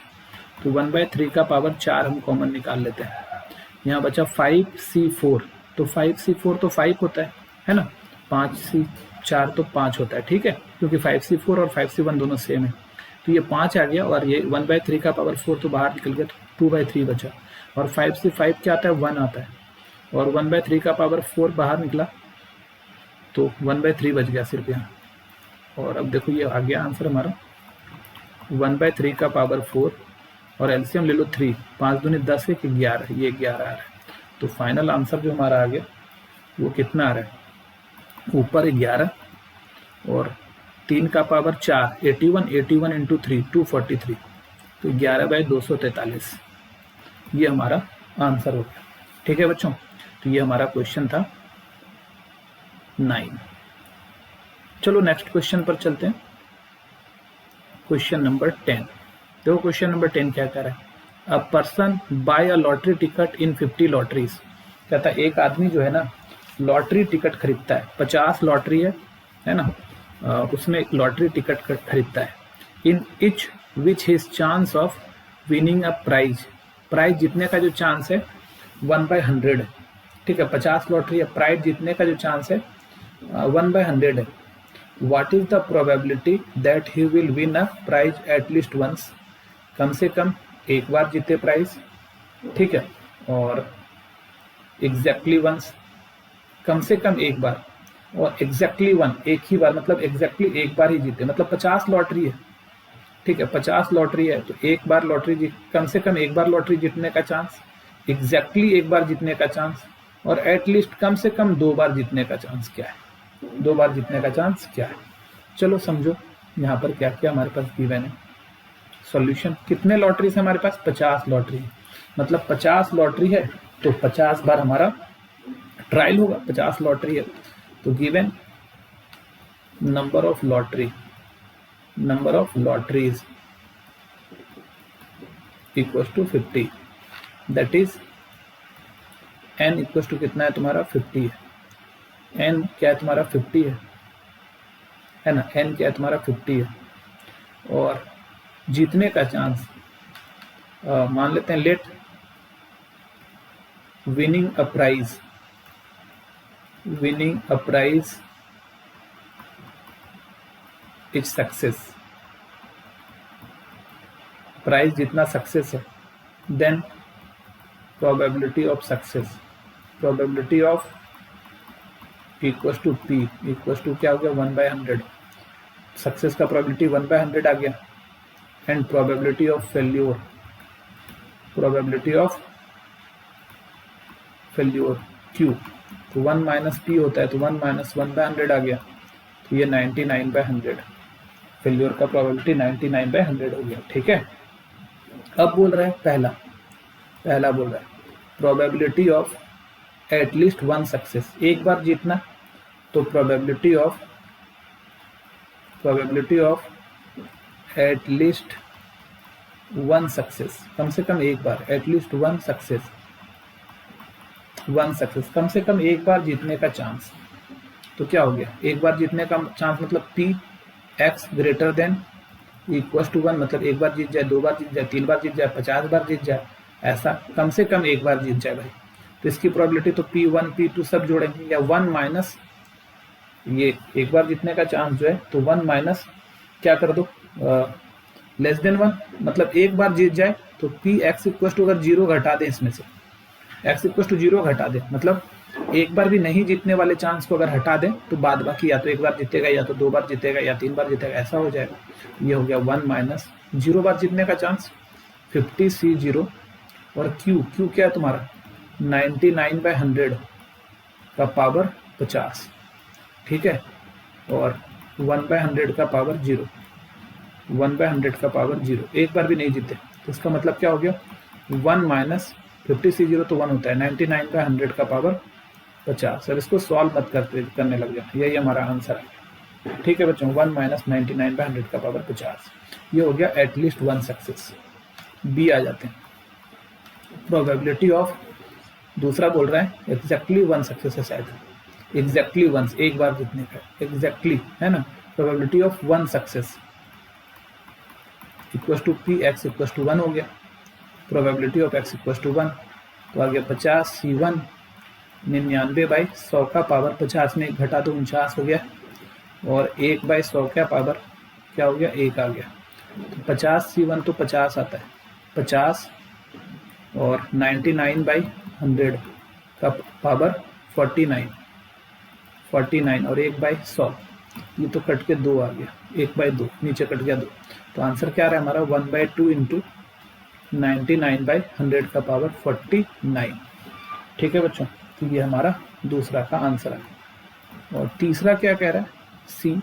तो 1/3 का पावर 4 हम कॉमन निकाल लेते हैं। यहाँ बचा 5c4, तो 5c4 तो 5 होता है ना, 5c4 तो 5 होता है, ठीक है, क्योंकि 5c4 और 5c1 दोनों सेम है। तो ये 5 आ गया और ये 1/3 का पावर 4 तो बाहर निकल गया, तो 2/3 बचा। और 5c5 क्या आता है, 1 आता है, और 1/3 का पावर 4 बाहर निकला तो 1/3 बच गया सिर्फ यहाँ। और अब देखो ये आ गया आंसर हमारा 1/3 का पावर 4, और एलसीएम ले लो 3, 5 दूनी 10 है कि 11, ये 11 आ रहा है। तो फाइनल आंसर जो हमारा आ गया वो कितना आ रहा है, ऊपर 11 और 3 का पावर 4, 81 इंटू 3 243, तो 11/243 ये हमारा आंसर हो गया। ठीक है बच्चों, तो ये हमारा क्वेश्चन था 9। चलो नेक्स्ट क्वेश्चन पर चलते हैं। Question number 10। देखो क्वेश्चन नंबर 10 क्या कह रहा है, a person by a lottery ticket in 50 lotteries. कहता है एक आदमी जो है ना लॉटरी टिकट खरीदता है, 50 लॉटरी है ना, उसमें एक लॉटरी टिकट खरीदता है। In each which his chance of winning a prize, prize जीतने का जो चांस है 1/100 है, ठीक है, 50 लॉटरी है, प्राइज जीतने का जो चांस है 1/100 है। What is the probability that he will win a prize at least once? कम से कम एक बार जीते प्राइज, ठीक है, और एग्जैक्टली वंस कम से कम एक बार, और एग्जैक्टली वन एक ही बार, मतलब एग्जैक्टली एक बार ही जीते, मतलब 50 लॉटरी है, ठीक है, 50 लॉटरी है तो एक बार लॉटरी जीत, कम से कम एक बार लॉटरी जीतने का चांस, एग्जैक्टली एक बार जीतने का चांस, और एटलीस्ट कम से कम 2 बार जीतने का चांस क्या है, 2 बार जीतने का चांस क्या है। चलो समझो यहाँ पर क्या क्या हमारे पास गिवन है। सॉल्यूशन, कितने लॉटरी से हमारे पास 50 लॉटरी है, मतलब 50 लॉटरी है तो 50 बार हमारा ट्रायल होगा, 50 लॉटरी है तो given number of lotteries equal to 50, that is n equal to कितना है तुम्हारा 50 है, n क्या है तुम्हारा 50 है ना, n क्या है तुम्हारा 50 है, और जीतने का चांस मान लेते हैं let winning a prize is success, prize जितना सक्सेस है, then probability of success, probability of equal to P equal to क्या हो गया 1/100, सक्सेस का प्रोबेबिलिटी 1/100 आ गया, and probability of failure Q, तो 1 माइनस पी होता है, तो 1 माइनस 1/100 आ गया, तो ये 99/100, फेल्योर का प्रोबेबिलिटी 99/100 हो गया। ठीक है, अब बोल रहा है पहला बोल रहा है प्रोबेबिलिटी ऑफ एटलीस्ट 1 सक्सेस, एक बार जीतना, तो प्रोबेबिलिटी ऑफ एटलीस्ट 1 सक्सेस, कम से कम एक बार, एटलीस्ट 1 सक्सेस, कम से कम एक बार जीतने का चांस, तो क्या हो गया, एक बार जीतने का चांस मतलब P X greater than equal to 1, मतलब एक बार जीत जाए, 2 बार जीत जाए, 3 बार जीत जाए, 50 बार जीत जाए, ऐसा कम से कम एक बार जीत जाए भाई। तो इसकी प्रोबेबिलिटी तो P1 P2 सब जोड़ेंगे, या 1 माइनस ये एक बार जीतने का चांस जो है, तो 1 माइनस क्या कर दो लेस देन 1, मतलब एक बार जीत जाए तो पी एक्स इक्वल टू अगर 0 घटा दें, इसमें से एक्स इक्वल टू 0 घटा दें, मतलब एक बार भी नहीं जीतने वाले चांस को अगर हटा दें तो बाद बाकी या तो एक बार जीतेगा, या तो 2 बार जीतेगा, या 3 बार जीतेगा, ऐसा हो जाएगा। ये हो गया 1 माइनस 0 बार जीतने का चांस 50C0, और क्यू क्या है तुम्हारा 99/100 का पावर 50, ठीक है, और 1/100 का पावर 0, 1/100 का पावर 0, एक बार भी नहीं जीते, तो इसका मतलब क्या हो गया 1 माइनस 50C0 तो 1 होता है, 99/100 का पावर 50। सर इसको सॉल्व मत करने लग जाना, यही हमारा आंसर है। ठीक है बच्चों, 1 माइनस 99/100 का पावर 50, ये हो गया एटलीस्ट 1 सक्सेस। बी आ जाते हैं, प्रोबेबिलिटी ऑफ, दूसरा बोल रहा है एग्जैक्टली 1 सक्सेस है, शायद एग्जैक्टली वंस, एक बार जीतने का, एग्जैक्टली है ना, probability of 1 success equal to P X equal to 1 हो गया, probability of x equal to 1, तो आ गया 50 C1 99/100 का पावर 50 में घटा तो 49 हो गया, और 1/100 का पावर क्या हो गया 1 आ गया, तो 50 C1 तो 50 आता है 50, और 99/100 का पावर 49 और 1/100, ये तो कट के 2 आ गया, 1/2 नीचे कट गया 2, तो आंसर क्या आ रहा है हमारा 1/2 इंटू 99/100 का पावर 49। ठीक है बच्चों, तो ये हमारा दूसरा का आंसर है। और तीसरा क्या कह रहा है, सी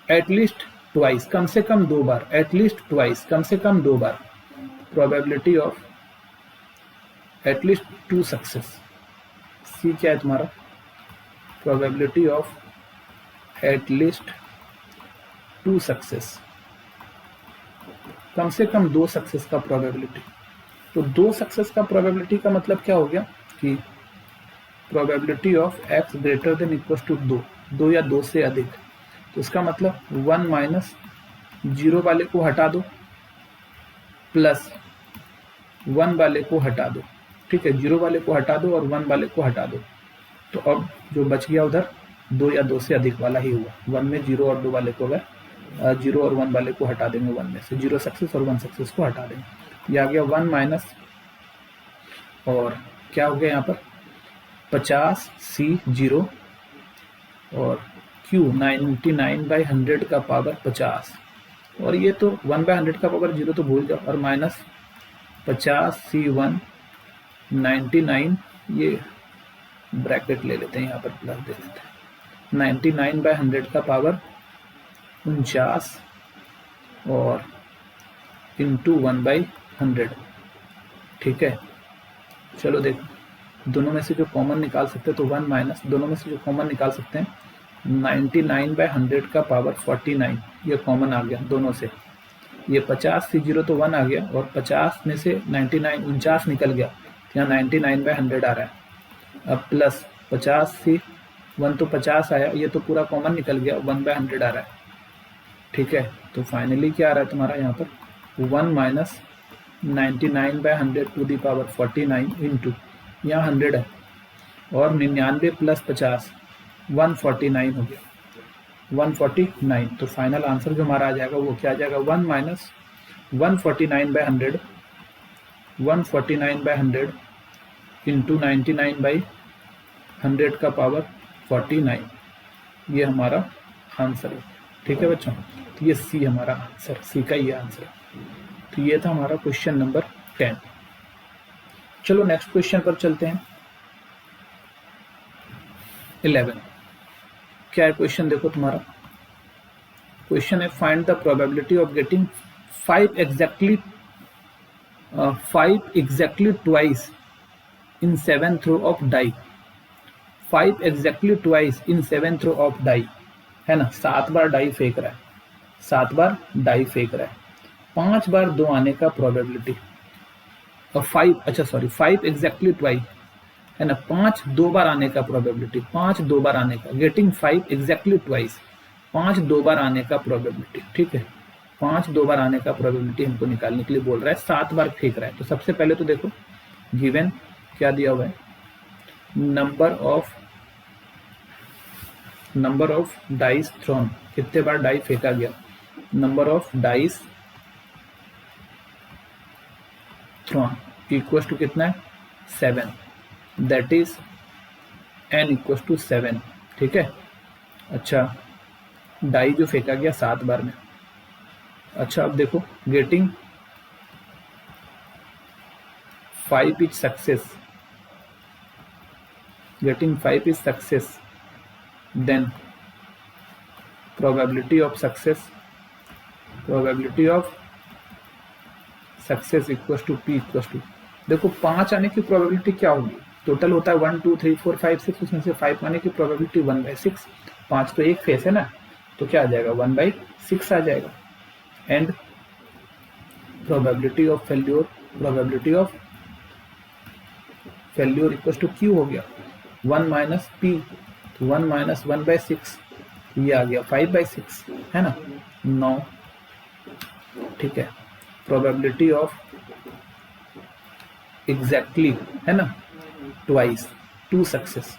एटलीस्ट ट्वाइस, कम से कम 2 बार, एटलीस्ट ट्वाइस कम से कम 2 बार, प्रोबेबिलिटी ऑफ एटलीस्ट 2 सक्सेस। सी क्या है तुम्हारा, प्रोबेबिलिटी ऑफ एटलीस्ट 2 सक्सेस, कम से कम 2 सक्सेस का प्रोबेबिलिटी। तो 2 सक्सेस का प्रोबेबिलिटी का मतलब क्या हो गया कि probability of x greater than equal to 2 या 2 से अधिक, तो इसका मतलब 1 माइनस 0 वाले को हटा दो प्लस 1 वाले को हटा दो, ठीक है, 0 वाले को हटा दो और 1 वाले को हटा दो, तो अब जो बच गया उधर 2 या 2 से अधिक वाला ही हुआ। 1 में 0 और 2 वाले को अगर 0 और 1 वाले को हटा देंगे, 1 में से 0 सक्सेस और 1 सक्सेस को हटा देंगे, ये आ गया 1 माइनस, और क्या हो गया यहाँ पर 50 C0 और Q 99/100 का पावर 50, और ये तो 1/100 का पावर 0 तो भूल जाओ, और माइनस 50 C1 99, ये ब्रैकेट ले लेते हैं यहाँ पर प्लस दे देते हैं, 99/100 का पावर 49 और इंटू 1/100। ठीक है, चलो देखो दोनों में से जो कॉमन निकाल सकते हैं तो 1 माइनस, दोनों में से जो कॉमन निकाल सकते हैं 99/100 का पावर 49, ये कॉमन आ गया दोनों से, ये 50 C0 तो 1 आ गया, और 50 में से 49 निकल गया, यहाँ 99/100 आ रहा है, अब प्लस 50 C1 तो 50 आया, ये तो पूरा कॉमन निकल गया, 1/100 आ रहा है। ठीक है, तो फाइनली क्या आ रहा है तुम्हारा यहाँ पर 1 minus 99/100 to the power 49 into, यहाँ 100 है, और 99 प्लस 50 149 हो गया, 149। तो फाइनल आंसर जो हमारा आ जाएगा वो क्या आ जाएगा 1 माइनस 149/100 इंटू 99/100 का पावर 49, ये हमारा आंसर है। ठीक है बच्चों, तो ये सी हमारा आंसर, सी का ये आंसर है। तो ये था हमारा क्वेश्चन नंबर 10। चलो नेक्स्ट क्वेश्चन पर चलते हैं। 11 क्या है क्वेश्चन, देखो तुम्हारा क्वेश्चन है find the probability of getting 5 exactly twice in 7 throw of die, 5 exactly twice in 7 throw of die, है ना, 7 बार डाई फेंक रहा है, 7 बार डाई फेंक रहा है, 5 बार 2 आने का प्रोबेबिलिटी, और 5 एग्जैक्टली ट्वाइस, है ना, 5 2 बार आने का प्रोबेबिलिटी, 5 2 बार आने का, गेटिंग 5 एग्जैक्टली ट्वाइस, 5 2 बार आने का प्रोबेबिलिटी। ठीक है, 5 2 बार आने का प्रोबेबिलिटी हमको निकालने के लिए बोल रहा है, 7 बार फेंक रहा है। तो सबसे पहले तो देखो गिवन क्या दिया हुआ है, नंबर ऑफ डाइस थ्रोन, कितने बार डाई फेंका गया, number of dice thrown equal to कितना है 7, that is n equal to 7। ठीक है, अच्छा डाई जो फेंका गया 7 बार में। अच्छा अब देखो getting 5 is success, getting 5 is success, then probability of success equal to p equal to, देखो 5 आने की प्रोबेबिलिटी क्या होगी, टोटल होता है 1 2 3 4 5 6, उसमें से 5 आने की प्रोबेबिलिटी 1/6, 5 तो एक फेस है ना, तो क्या आ जाएगा 1/6 आ जाएगा, and probability of failure equal to q हो गया 1 माइनस p, तो 1 माइनस 1/6, ये आ गया 5/6, है ना 9। ठीक है, प्रोबेबिलिटी ऑफ एग्जैक्टली, है ना, ट्वाइस, 2 सक्सेस,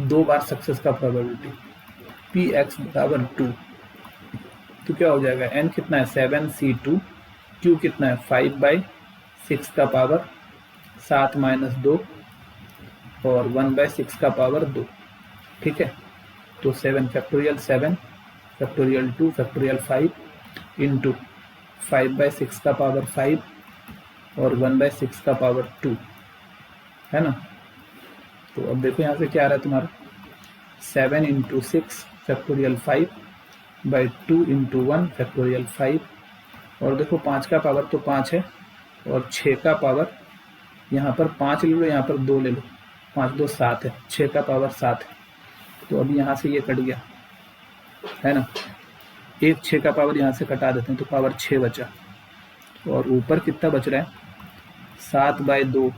2 बार सक्सेस का प्रोबेबिलिटी, पी एक्स बराबर 2, तो क्या हो जाएगा, एन कितना है 7c2, क्यू कितना है 5/6 का पावर 7 माइनस 2 और 1/6 का पावर 2, ठीक है। तो 7 फैक्टोरियल 7 फैक्टोरियल 2 फैक्टोरियल 5 इंटू 5/6 का पावर 5 और 1/6 का पावर 2, है ना। तो अब देखो यहाँ से क्या आ रहा है तुम्हारा, 7 इंटू 6 फैक्टोरियल 5/2 इंटू 1 फैक्टोरियल 5, और देखो 5 का पावर तो 5 है, और 6 का पावर यहाँ पर 5 ले लो, यहाँ पर 2 ले लो, 5 2 7 है, 6 का पावर 7 है। तो अब यहाँ से ये कट गया, है ना, एक 6 का पावर यहाँ से कटा देते हैं तो पावर 6 बचा, और ऊपर कितना बच रहा है 7/2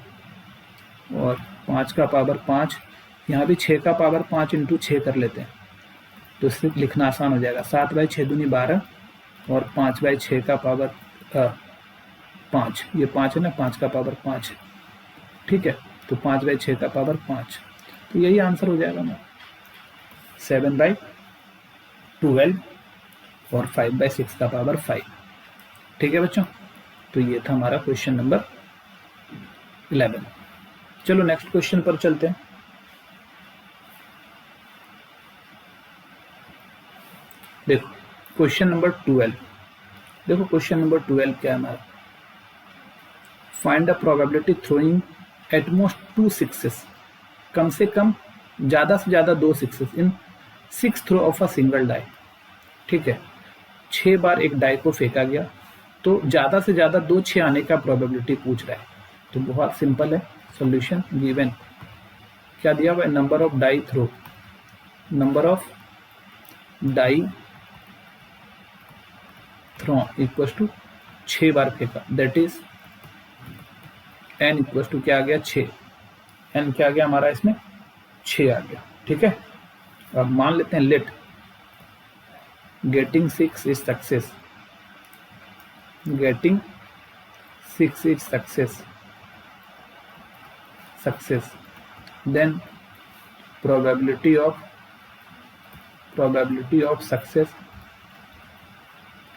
और 5 का पावर 5, यहाँ भी 6 का पावर 5 इंटू 6 कर लेते हैं तो इससे लिखना आसान हो जाएगा, 7/6 दूनी 12 और 5/6 का पावर 5, ये 5 है ना, 5 का पावर 5 है, ठीक है। तो 5/6 का पावर 5, तो यही आंसर हो जाएगा ना, 7/12 और 5/6 का पावर 5, ठीक है बच्चों। तो ये था हमारा क्वेश्चन नंबर 11। चलो नेक्स्ट क्वेश्चन पर चलते हैं। देखो क्वेश्चन नंबर 12, देखो क्वेश्चन नंबर 12 क्या है हमारा, find the probability throwing at most 2 sixes, कम से कम ज्यादा से ज्यादा 2 sixes in 6 throw of a single die, ठीक है। 6 बार एक डाई को फेंका गया, तो ज्यादा से ज्यादा 2 6 आने का प्रोबेबिलिटी पूछ रहा है। तो बहुत सिंपल है, सॉल्यूशन गिवन, क्या दिया हुआ है, number of die throw, number of die throw equal to 6 बार फेंका, that is N equal to क्या आ गया 6, एन क्या आ गया हमारा इसमें 6 आ गया, ठीक है। अब मान लेते हैं let getting 6 is success, getting 6 is success, then probability of success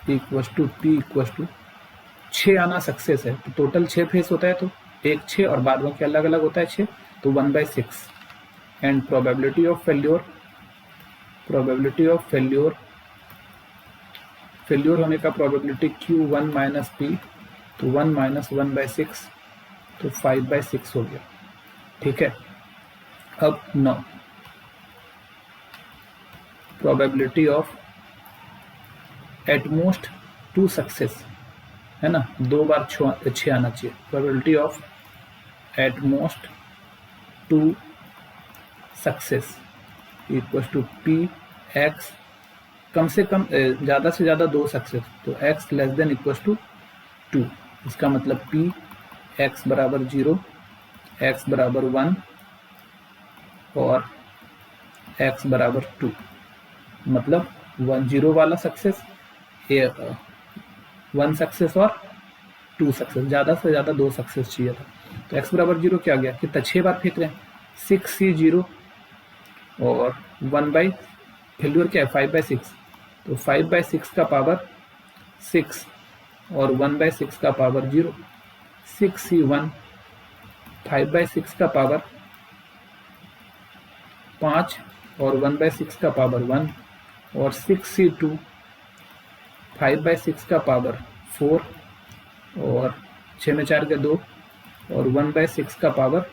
equal to P equal to 6 आना सक्सेस है, तो टोटल 6 फेस होता है, तो एक 6 और बाद में क्या अलग अलग होता है 6, तो 1/6, एंड प्रोबेबिलिटी ऑफ फेल्योर होने का प्रोबेबिलिटी Q1 माइनस पी, तो 1 माइनस 1/6, तो 5/6 हो गया, ठीक है। अब 9 प्रोबेबिलिटी ऑफ एटमोस्ट 2 सक्सेस, है ना, 2 बार 6 आना चाहिए, probability of at most 2 success equal to P X, कम से कम ज्यादा से ज्यादा 2 सक्सेस, तो x less than equal to 2, इसका मतलब p x बराबर 0, x बराबर 1 और x बराबर 2, मतलब 0 वाला सक्सेस, 1 सक्सेस और 2 सक्सेस, ज्यादा से ज्यादा 2 सक्सेस चाहिए था। तो x बराबर 0 क्या गया, कितना 6 बार फेंक रहे हैं, 6c0 और 1 बाई फेल्यूर क्या है 5/6, तो 5/6 का पावर 6 और 1/6 का पावर 0, 6c1 5/6 का पावर 5 और 1/6 का पावर 1 और 6c2 5/6 का पावर 4 और 6 में 4 के 2 और 1/6 का पावर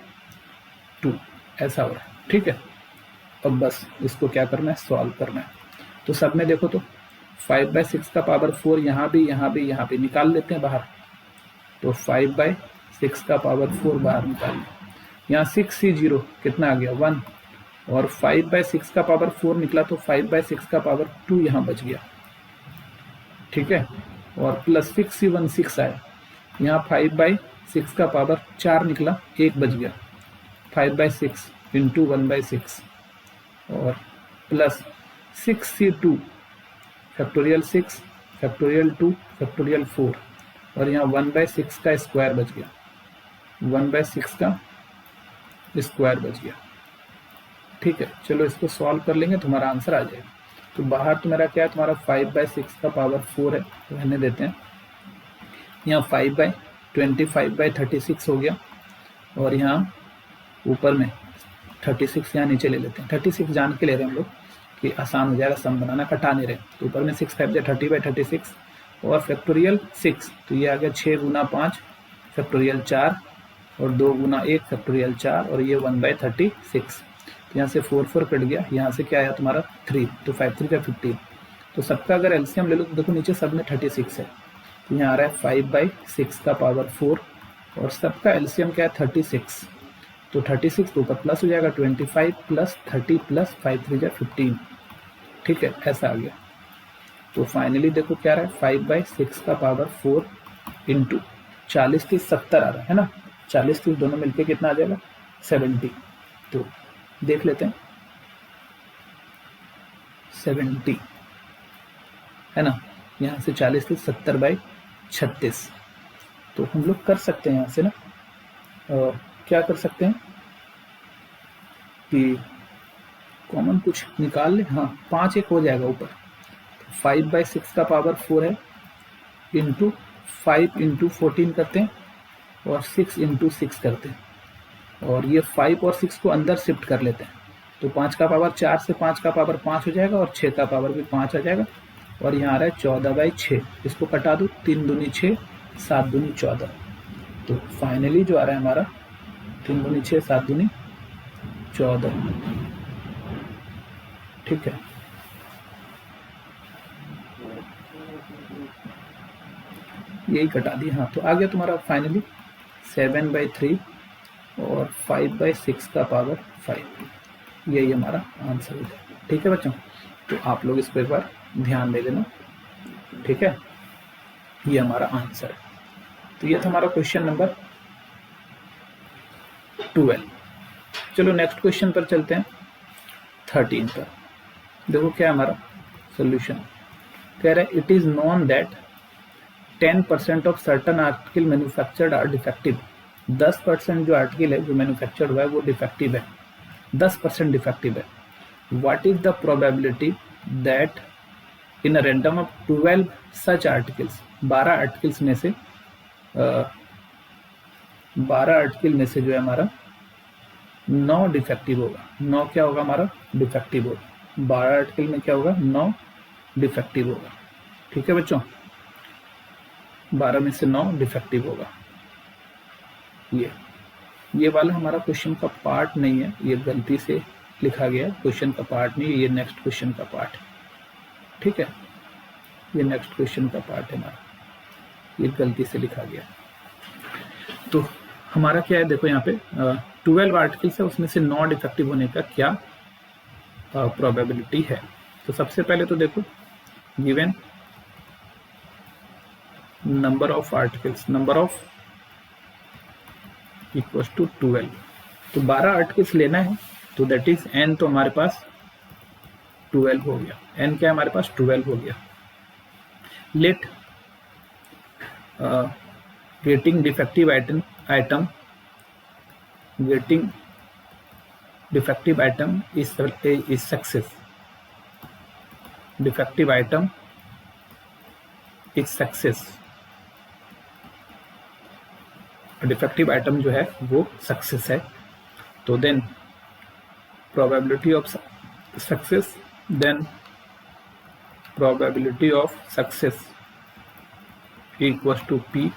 2, ऐसा हो रहा है, ठीक है। अब बस इसको क्या करना है, सॉल्व करना है। तो सब में देखो तो 5/6 का पावर 4 यहाँ भी निकाल लेते हैं बाहर, तो 5/6 का पावर 4 बाहर निकाल, यहाँ 6c0 कितना आ गया 1 और 5/6 का पावर 4 निकला, तो 5/6 का पावर 2 यहाँ बच गया, ठीक है। और प्लस 6c1 6 आया, यहाँ 5/6 का पावर 4 निकला, 1 बच गया, 5/6 इंटू 1/6 और plus 6c2 factorial 6 factorial 2 factorial 4 और यहाँ 1/6 का स्क्वायर बच गया, 1/6 का स्क्वायर बच गया। ठीक है, चलो इसको सॉल्व कर लेंगे, तुम्हारा आंसर आ जाएगा। तो बाहर तो मेरा क्या है, तुम्हारा 5/6 का पावर 4 है, तो रहने देते हैं। यहाँ 5/25/36 हो गया, और यहाँ ऊपर में 36 यहाँ नीचे ले लेते हैं। 36 जान के ले रहे हैं हम लोग कि आसान हो जाएगा, सम बनाना, कटा नहीं रहे। तो ऊपर में 6 5 30/36 और फैक्टोरियल 6, तो ये आ गया 6 गुना 5 फैक्टोरियल 4 और 2 गुना 1 फैक्टोरियल 4 और ये 1/36। तो यहाँ से 4 4 कट गया, यहाँ से क्या आया तुम्हारा 3, तो 5 3 का 15। तो सबका अगर एलसीएम ले लो तो देखो नीचे सब में 36 है, तो यहाँ आ रहा है 5/6 का पावर 4 और सबका एलसीएम क्या है 36। तो 36 के ऊपर प्लस हो जाएगा 25 प्लस 30 प्लस 5 3 जा 15। ठीक है, ऐसा आ गया। तो फाइनली देखो क्या रहा है 5/6 का पावर 4 इंटू 40 30 70 आ रहा है ना, 40 30 दोनों मिलके कितना आ जाएगा 70। तो देख लेते हैं 70 है ना, यहाँ से 40 30 70/36। तो हम लोग कर सकते हैं यहाँ से ना, क्या कर सकते हैं कि कॉमन कुछ निकाल ले। हाँ, 5 1 हो जाएगा ऊपर, 5/6 का पावर 4 है इंटू 5 इंटू 14 करते हैं और 6 इंटू 6 करते हैं, और ये 5 और 6 को अंदर शिफ्ट कर लेते हैं। तो 5 का पावर 4 से 5 का पावर 5 हो जाएगा और 6 का पावर भी 5 आ जाएगा, और यहाँ आ रहा है 14/6। इसको कटा दो, 3 दूनी 6 7 दूनी 14। तो फाइनली जो आ रहा है हमारा 3 दूनी 6 7 दूनी 14। ठीक है, यही कटा दिया। हाँ, तो आ गया तुम्हारा फाइनली 7/3 और 5/6 का पावर 5, यही हमारा आंसर हो जाएगा। ठीक है बच्चों, तो आप लोग इसको एक बार ध्यान दे लेना। ठीक है, ये हमारा आंसर है। तो ये था हमारा क्वेश्चन नंबर 12। चलो नेक्स्ट क्वेश्चन पर चलते हैं, 13 पर। देखो क्या है हमारा सोल्यूशन। कह रहा है it is known that 10% of certain article manufactured are defective. 10% जो आर्टिकल है जो मैन्युफैक्चर्ड हुआ है वो डिफेक्टिव है, 10% डिफेक्टिव है। What is the probability that in a random of 12 such articles, 12 articles में से 12 आर्टिकल में से जो है हमारा 9 डिफेक्टिव होगा। 9 क्या होगा हमारा डिफेक्टिव होगा, 12 आर्टिकल में क्या होगा 9 डिफेक्टिव होगा। ठीक है बच्चों, 12 में से 9 डिफेक्टिव होगा। ये वाला हमारा क्वेश्चन का पार्ट नहीं है, ये गलती से लिखा गया, क्वेश्चन का पार्ट नहीं है, ये नेक्स्ट क्वेश्चन का पार्ट है। ठीक है, ये नेक्स्ट क्वेश्चन का पार्ट है हमारा, ये गलती से लिखा गया। तो हमारा क्या है देखो यहाँ पे 12 आर्टिकल्स है, उसमें से 9 डिफेक्टिव होने का क्या प्रोबेबिलिटी है। तो सबसे पहले तो देखो given number of articles, number of equals to 12। तो 12 आर्टिकल्स लेना है, तो दैट इज n, तो हमारे पास 12 हो गया। n क्या है हमारे पास 12 हो गया। Let getting defective item getting defective item is success, defective item is success, defective item जो है वो सक्सेस है। तो then probability of success, then probability of success equals to p।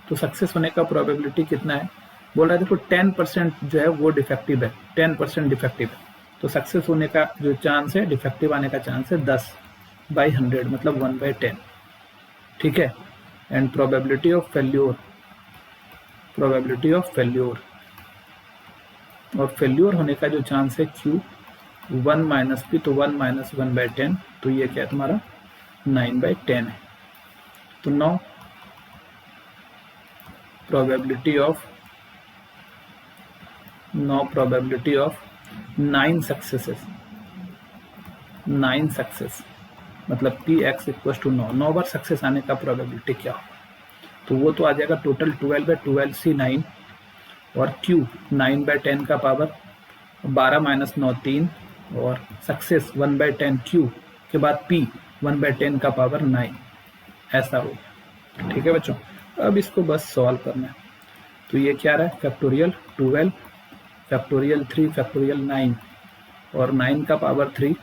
तो सक्सेस होने का प्रोबेबिलिटी कितना है, बोल रहा है देखो 10% जो है वो डिफेक्टिव है, 10% डिफेक्टिव है। तो सक्सेस होने का जो चांस है, डिफेक्टिव आने का चांस है 10/100, मतलब 1/10। ठीक है, and probability of failure, probability of failure, और फेल्योर होने का जो चांस है Q 1 - P, तो 1 - 1/10, तो ये क्या है तुम्हारा 9/10 है। तो 9 प्रोबेबिलिटी ऑफ 9 सक्सेसेस, 9 सक्सेस मतलब Px = 9, 9 बार सक्सेस आने का प्रोबेबिलिटी क्या हो। तो वो तो आ जाएगा टोटल 12/12 9 और Q 9/10 का पावर 12 माइनस 9 3 और सक्सेस 1/10 Q के बाद P 1/10 का पावर 9 ऐसा हो गया। ठीक है बच्चों, अब इसको बस सॉल्व करना है। तो ये क्या रहा है, फैक्टोरियल 12 फैक्टोरियल 3 फैक्टोरियल 9 और 9 का पावर 3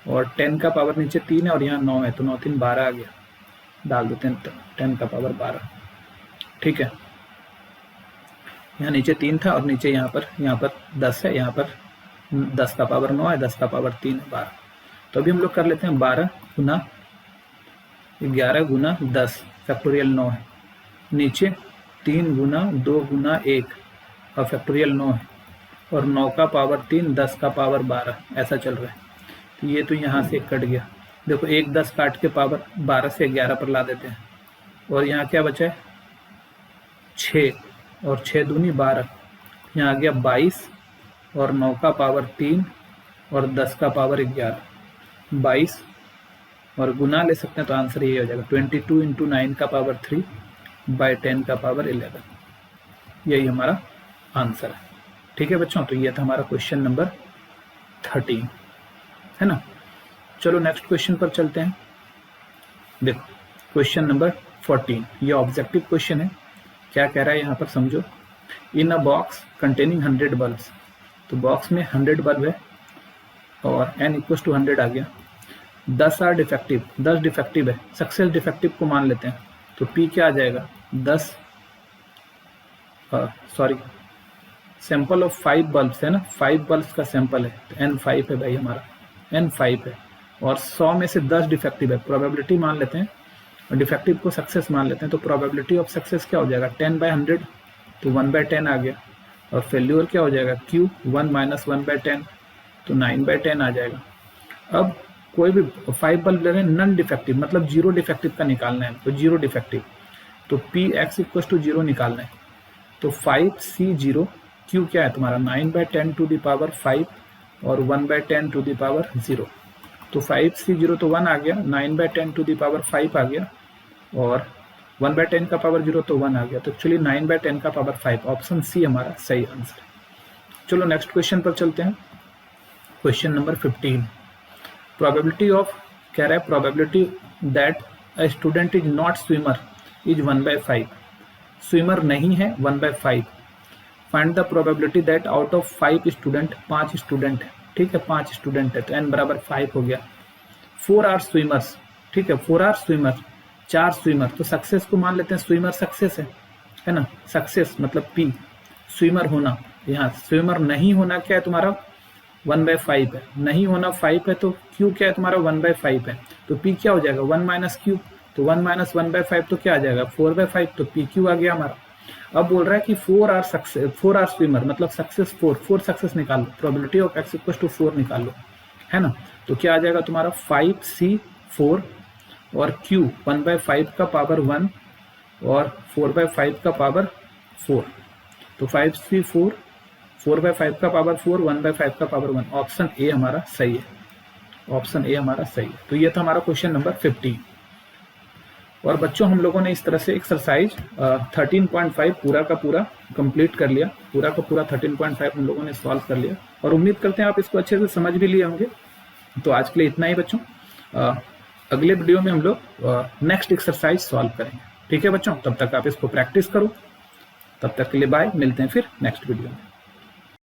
और 10 का पावर नीचे 3 है और यहाँ 9 है, तो 9 3 12 आ गया, डाल देते हैं 10 का पावर 12। ठीक है, यहाँ नीचे 3 था और नीचे यहाँ पर 10 है, यहाँ पर 10 का पावर 9 है, 10 का पावर 3 है 12। तो अभी हम लोग कर लेते हैं 12 गुना 11 गुना 10 फैक्टोरियल 9 है, नीचे 3 गुना 2 गुना 1 और फैक्टोरियल 9 है और 9 का पावर 3 10 का पावर 12 ऐसा चल रहा है। तो ये तो यहाँ से कट गया, देखो 1 10 काट के पावर 12 से 11 पर ला देते हैं और यहाँ क्या बचा है 6 और 6 दूनी 12, यहाँ आ गया 22 और 9 का पावर 3 और 10 का पावर 11 22 और गुना ले सकते हैं तो आंसर ये हो जाएगा 22 इंटू 9 का पावर 3 बाई 10 का पावर 11, यही हमारा आंसर है। ठीक है बच्चों, तो ये था हमारा क्वेश्चन नंबर 13, है ना। चलो नेक्स्ट क्वेश्चन पर चलते हैं। देखो क्वेश्चन नंबर 14, ये ऑब्जेक्टिव क्वेश्चन है। क्या कह रहा है यहाँ पर समझो, इन अ बॉक्स कंटेनिंग 100 बल्ब्स, तो बॉक्स में 100 बल्ब है और n इक्वल टू 100 आ गया, 10 आर डिफेक्टिव, 10 डिफेक्टिव है, सक्सेस डिफेक्टिव को मान लेते हैं, तो P क्या आ जाएगा 10 सैंपल ऑफ 5 बल्ब्स है ना, 5 बल्ब्स का सैंपल है, तो n 5 है भाई हमारा, n 5 है और 100 में से 10 डिफेक्टिव है, प्रोबेबिलिटी मान लेते हैं और डिफेक्टिव को सक्सेस मान लेते हैं, तो प्रोबेबिलिटी ऑफ सक्सेस क्या हो जाएगा 10/100, तो 1/10 आ गया और फेल्यूर क्या हो जाएगा Q 1 माइनस 1/10, तो 9/10 आ जाएगा। अब कोई भी 5 बल्ब ले रहे हैं नन डिफेक्टिव, मतलब 0 डिफेक्टिव का निकालना है, तो 0 डिफेक्टिव, तो Px इक्वल टू 0 निकालना है, तो 5C0 Q क्या है तुम्हारा 9/10 टू द पावर 5 और 1/10 टू द पावर 0, तो 5C0 तो 1 आ गया, 9/10 टू द पावर 5 आ गया और 1/10 का पावर 0 तो 1 आ गया, तो एक्चुअली 9/10 का पावर 5, ऑप्शन सी हमारा सही आंसर है। चलो नेक्स्ट क्वेश्चन पर चलते हैं। क्वेश्चन नंबर 15, प्रोबेबिलिटी ऑफ, कह रहा है probability that a student is not swimmer is 1/5, swimmer नहीं है 1/5, find the probability that out of 5 student, 5 student है, ठीक है 5 स्टूडेंट है, तो n बराबर 5 हो गया, 4 आर स्विमर्स, ठीक है 4 आर स्विमर, 4 स्विमर, तो सक्सेस को मान लेते हैं, स्विमर सक्सेस है ना, सक्सेस मतलब P स्विमर होना, यहाँ स्विमर नहीं होना क्या है तुम्हारा 1/5 है, नहीं होना 5 है, तो Q क्या है तुम्हारा 1/5 है, तो P क्या हो जाएगा 1 माइनस Q, तो 1 माइनस 1/5 तो क्या आ जाएगा 4/5, तो PQ आ गया हमारा। अब बोल रहा है कि 4 आर स्विमर मतलब सक्सेस 4 सक्सेस निकाल लो, probability of x equal to 4 निकाल लो, है ना, तो क्या आ जाएगा तुम्हारा 5C4 और Q 1/5 का पावर 1 और 4/5 का पावर 4, तो 5C4 4/5 का पावर 4 1/5 का पावर 1, ऑप्शन ए हमारा सही है, ऑप्शन ए हमारा सही है। तो ये था हमारा क्वेश्चन नंबर 15। और बच्चों हम लोगों ने इस तरह से एक्सरसाइज 13.5 पूरा का पूरा कंप्लीट कर लिया, पूरा का पूरा 13.5 हम लोगों ने सॉल्व कर लिया और उम्मीद करते हैं आप इसको अच्छे से समझ भी लिए होंगे। तो आज के लिए इतना ही बच्चों, अगले वीडियो में हम लोग नेक्स्ट एक्सरसाइज सॉल्व करेंगे। ठीक है बच्चों, तब तक आप इसको प्रैक्टिस करो, तब तक के लिए बाय, मिलते हैं फिर नेक्स्ट वीडियो में।